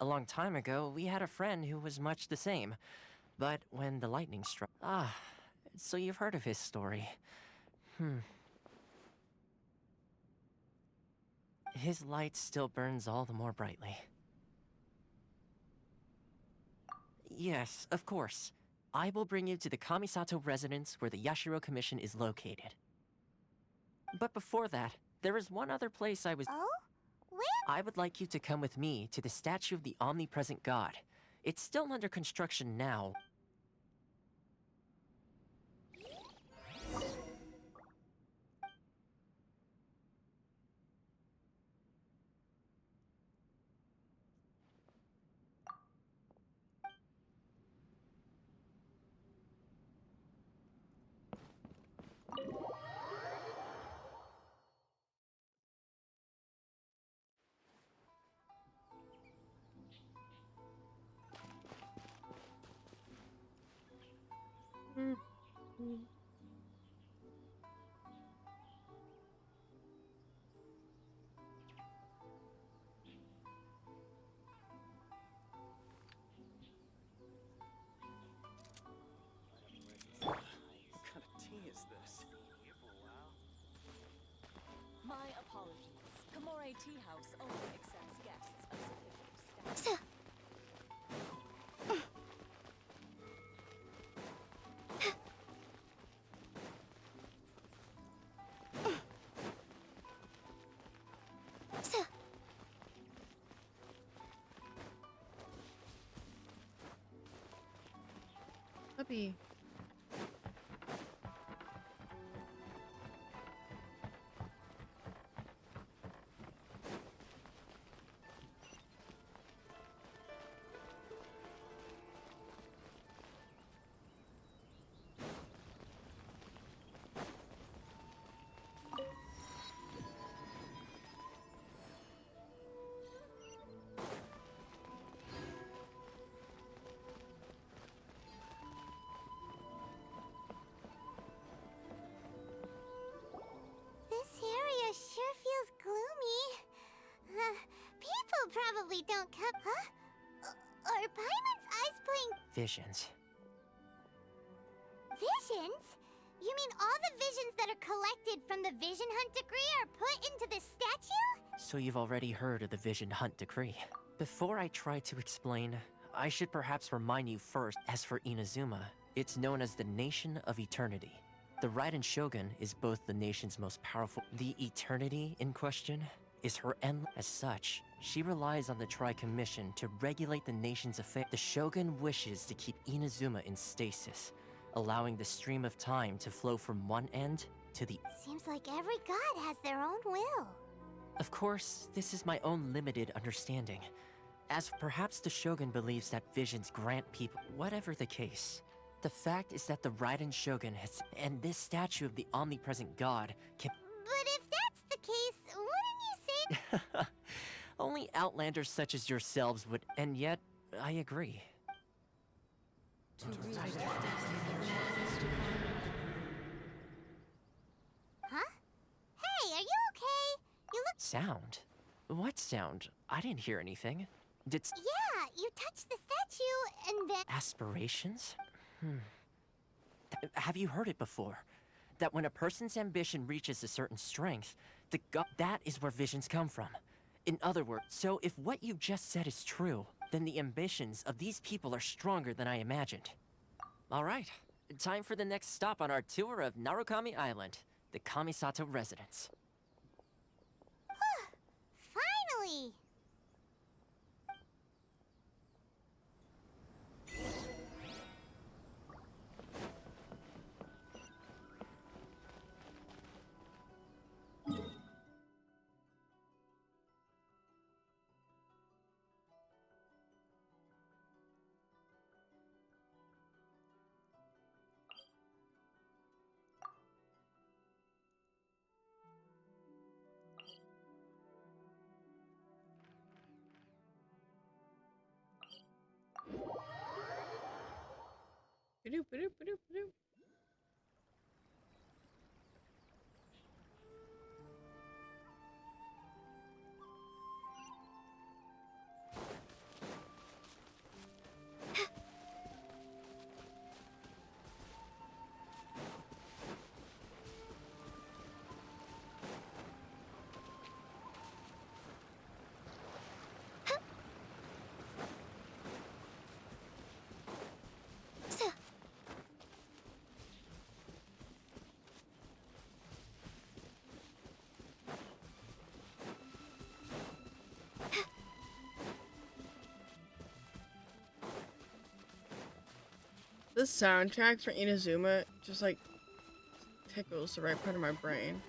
A: A long time ago, we had a friend who was much the same. But when the lightning struck... so you've heard of his story. His light still burns all the more brightly. Yes, of course. I will bring you to the Kamisato residence where the Yashiro Commission is located. But before that, there is one other place I was...
I: Oh? Where?
A: I would like you to come with me to the statue of the omnipresent god. It's still under construction now.
H: My apologies. Komore Tea House only accepts guests of sufficient status.
B: puppy.
I: This area sure feels gloomy. People probably don't come. Huh? Are Paimon's eyes playing
A: Visions.
I: visions? You mean all the visions that are collected from the Vision Hunt degree are put into this statue?
A: So you've already heard of the Vision Hunt Decree. Before I try to explain, I should perhaps remind you first, as for Inazuma, it's known as the Nation of Eternity. The Raiden Shogun is both the nation's most powerful. The eternity in question is her end. As such, she relies on the Tri-Commission to regulate the nation's affairs. The Shogun wishes to keep Inazuma in stasis, allowing the stream of time to flow from one end to the.
I: Seems like every god has their own will.
A: Of course, this is my own limited understanding. As perhaps the Shogun believes that visions grant people. Whatever the case, the fact is that the Raiden Shogun has. And this statue of the omnipresent god can.
I: But if that's the case, wouldn't you say
A: Only outlanders such as yourselves would. And yet, I agree.
I: Huh? Hey, are you okay? You look.
A: Sound? What sound? I didn't hear anything. Did.
I: Yeah, you touched the statue and then.
A: Aspirations? Have you heard it before? That when a person's ambition reaches a certain strength, that is where visions come from. In other words, so if what you just said is true, then the ambitions of these people are stronger than I imagined. Alright, time for the next stop on our tour of Narukami Island, the Kamisato residence.
I: Finally!
B: Ba-doop, ba-doop, ba-doop, ba-doop. The soundtrack for Inazuma just like tickles the right part of my brain.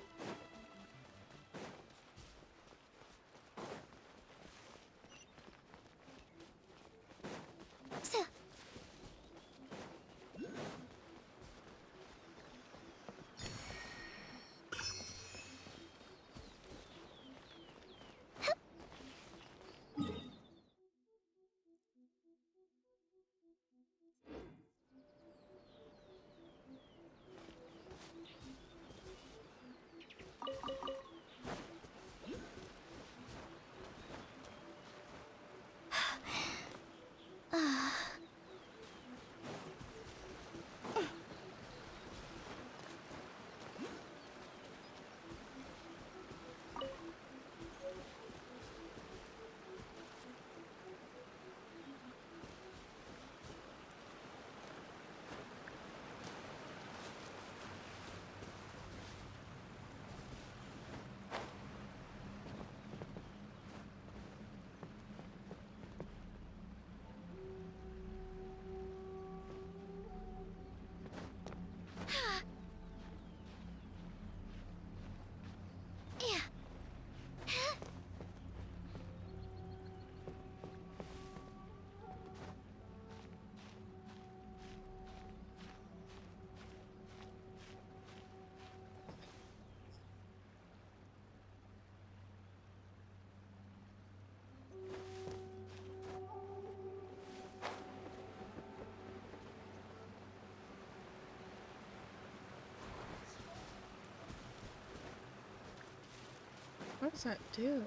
B: What does that do?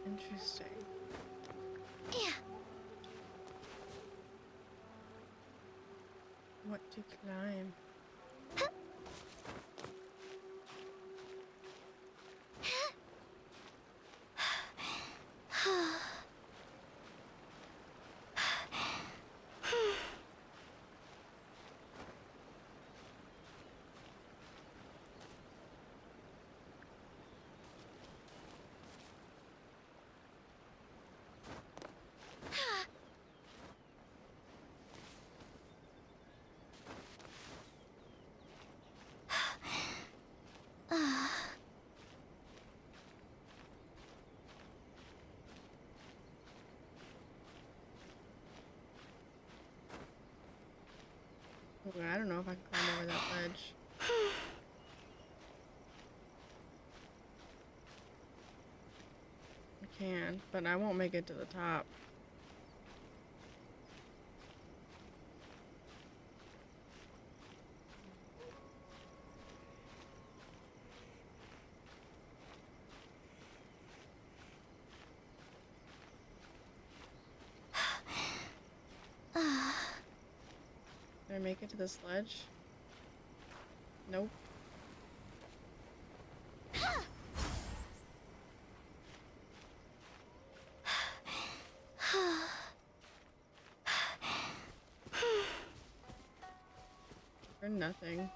B: Interesting.
X: Yeah.
B: What to climb? Okay, I don't know if I can climb over that ledge. I can, but I won't make it to the top. Did I make it to this ledge? Nope. For nothing.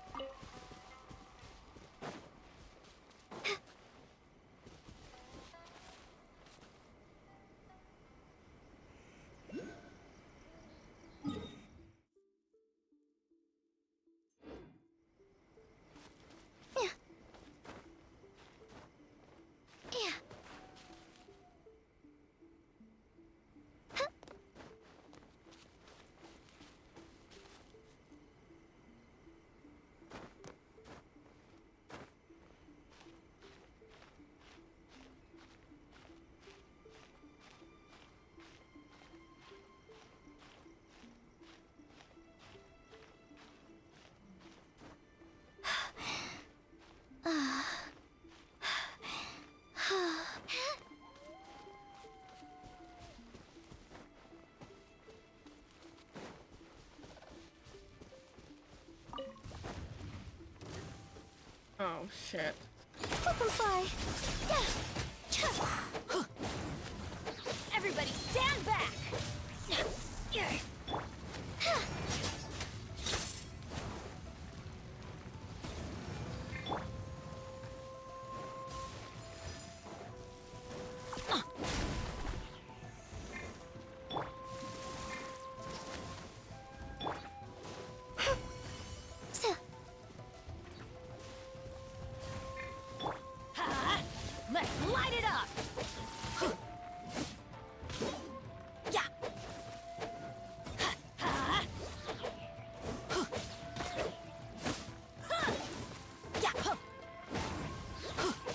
B: Oh shit.
X: Butterfly.
S: Everybody stand back! Let's light it up! Yeah! Yeah!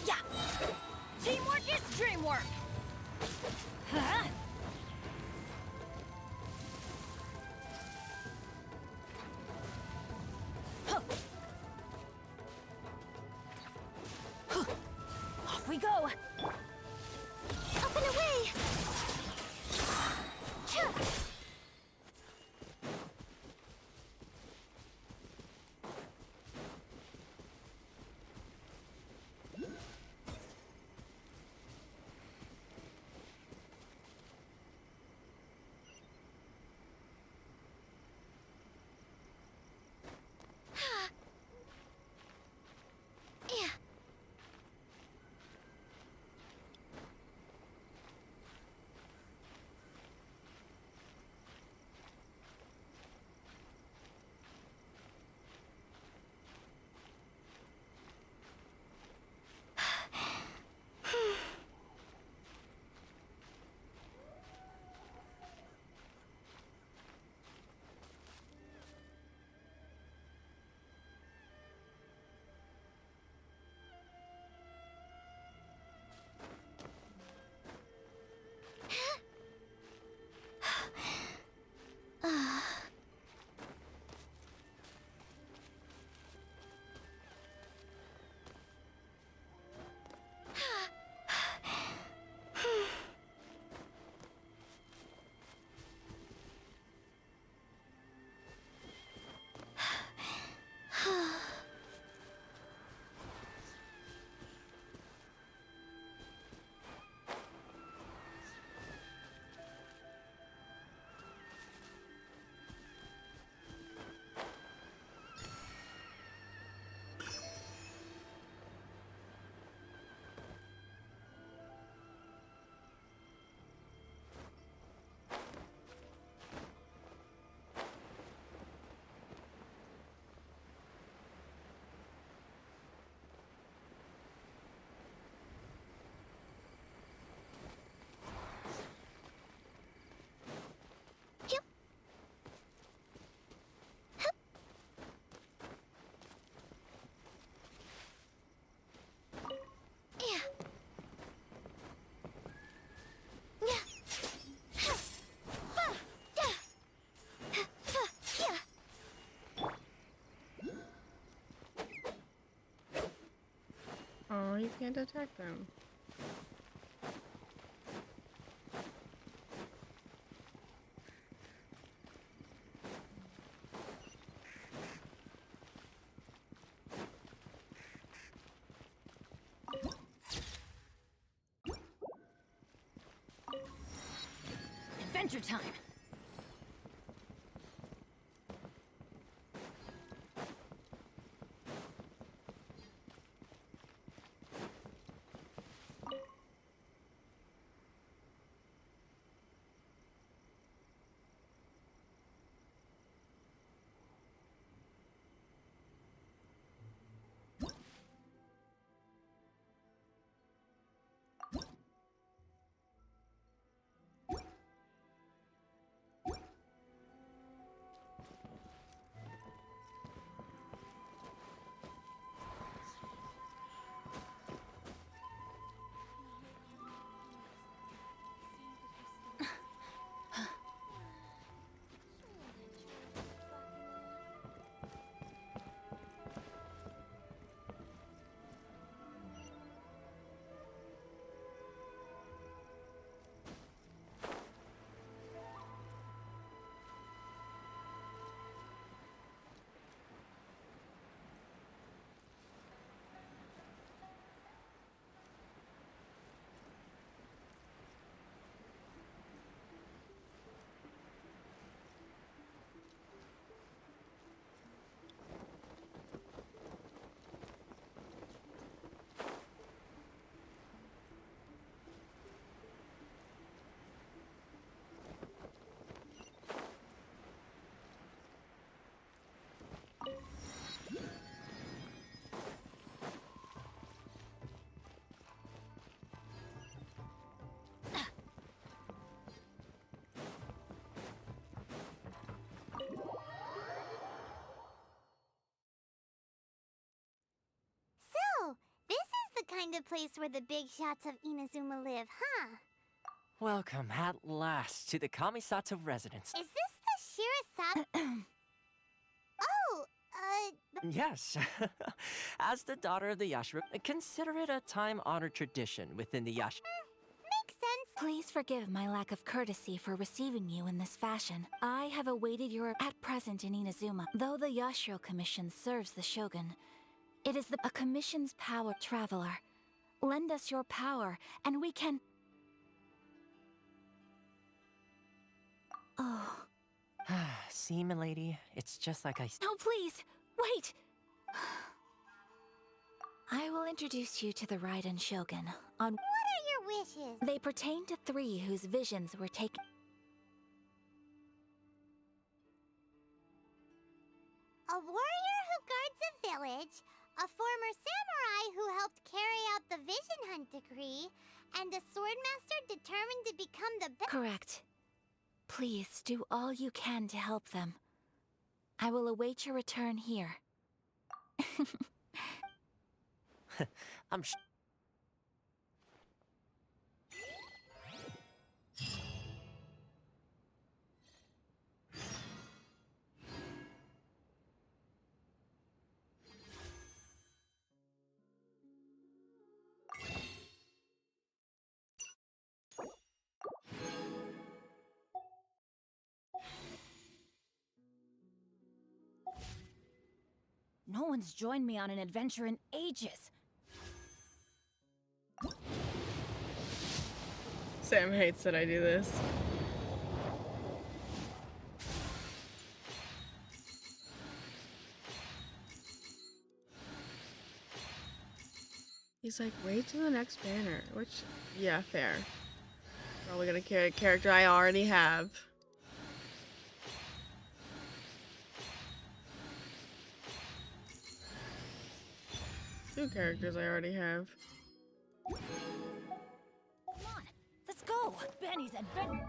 S: Yeah! Teamwork is dreamwork! Off we go!
X: Up and away! Yeah.
B: can't attack them.
F: Adventure time!
I: So, this is the kind of place where the big shots of Inazuma live, huh?
A: Welcome at last to the Kamisato residence.
I: Is this the Shirasat? Oh,
A: Yes. As the daughter of the Yashiro, consider it a time-honored tradition within the Yashiro.
I: Makes sense.
F: Please forgive my lack of courtesy for receiving you in this fashion. I have awaited your at present in Inazuma. Though the Yashiro Commission serves the Shogun, it is a commission's power. Traveler, lend us your power, and we can... Oh.
A: See, milady, it's just like I...
F: No, please! Wait! I will introduce you to the Raiden Shogun. On
I: what are your wishes?
F: They pertain to three whose visions were taken.
I: A warrior who guards a village, a former samurai who helped carry out the Vision Hunt decree, and a swordmaster determined to become the best.
F: Correct. Please do all you can to help them. I will await your return here.
A: I'm
F: No one's joined me on an adventure in ages.
B: Sam hates that I do this. He's like, wait till the next banner, which, yeah, fair. Probably gonna carry a character I already have. Two characters I already have.
F: Come on, let's go! Benny's adventure.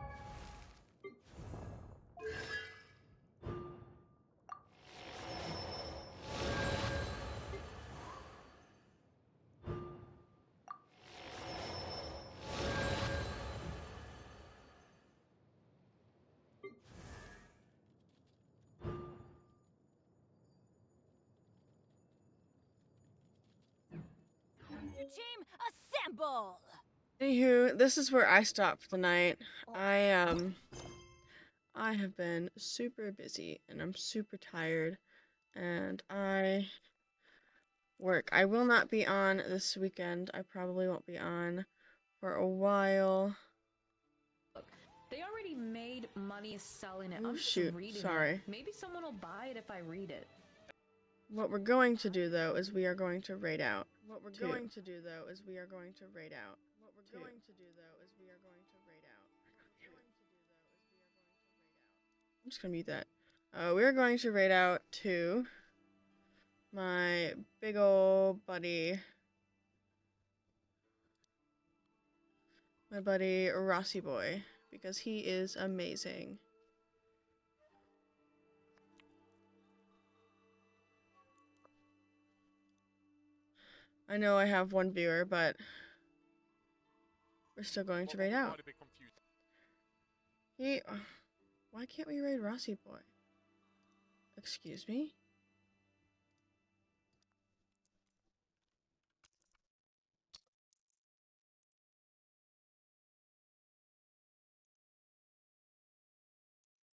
F: Team, assemble!
B: Anywho, this is where I stopped for the night. I have been super busy and I'm super tired and I work. I will not be on this weekend. I probably won't be on for a while.
N: They already made money selling it.
B: Oh,
N: I'm just
B: shoot,
N: reading
B: sorry.
N: it. Maybe someone will buy it if I read it.
B: What we're going to do though is we are going to raid out. I'm just gonna mute that. We're going to raid out to my big ol' buddy. My buddy Rossi Boy, because he is amazing. I know I have one viewer, but we're still going to raid out. Why can't we raid Rossi Boy? Excuse me?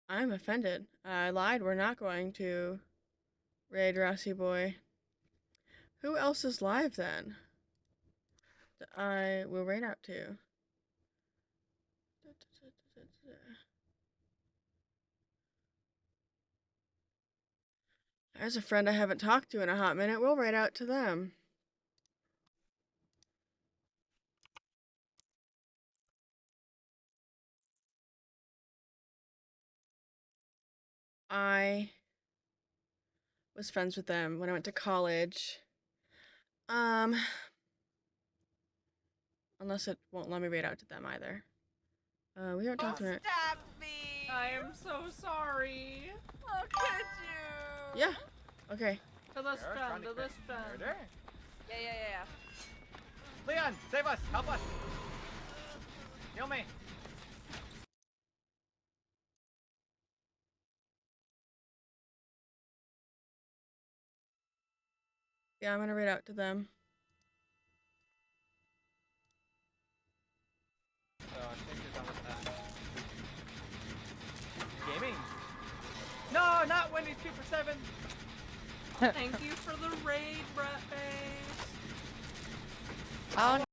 B: I'm offended. I lied. We're not going to raid Rossi Boy. Who else is live then? That I will raid out to. There's a friend I haven't talked to in a hot minute. We'll raid out to them. I was friends with them when I went to college. Unless it won't let me raid out to them either. We don't talk to it.
O: Stab me! I am so sorry. How could you?
B: Yeah. Okay.
O: To this friend, to this friend. Yeah.
G: Leon, save us! Help us! Heal me!
B: Yeah, I'm gonna raid out to them.
G: So I think you're done with that. Gaming? No, not Wendy's 2 for 7!
O: Thank you for the raid, Brat Face.
A: Oh,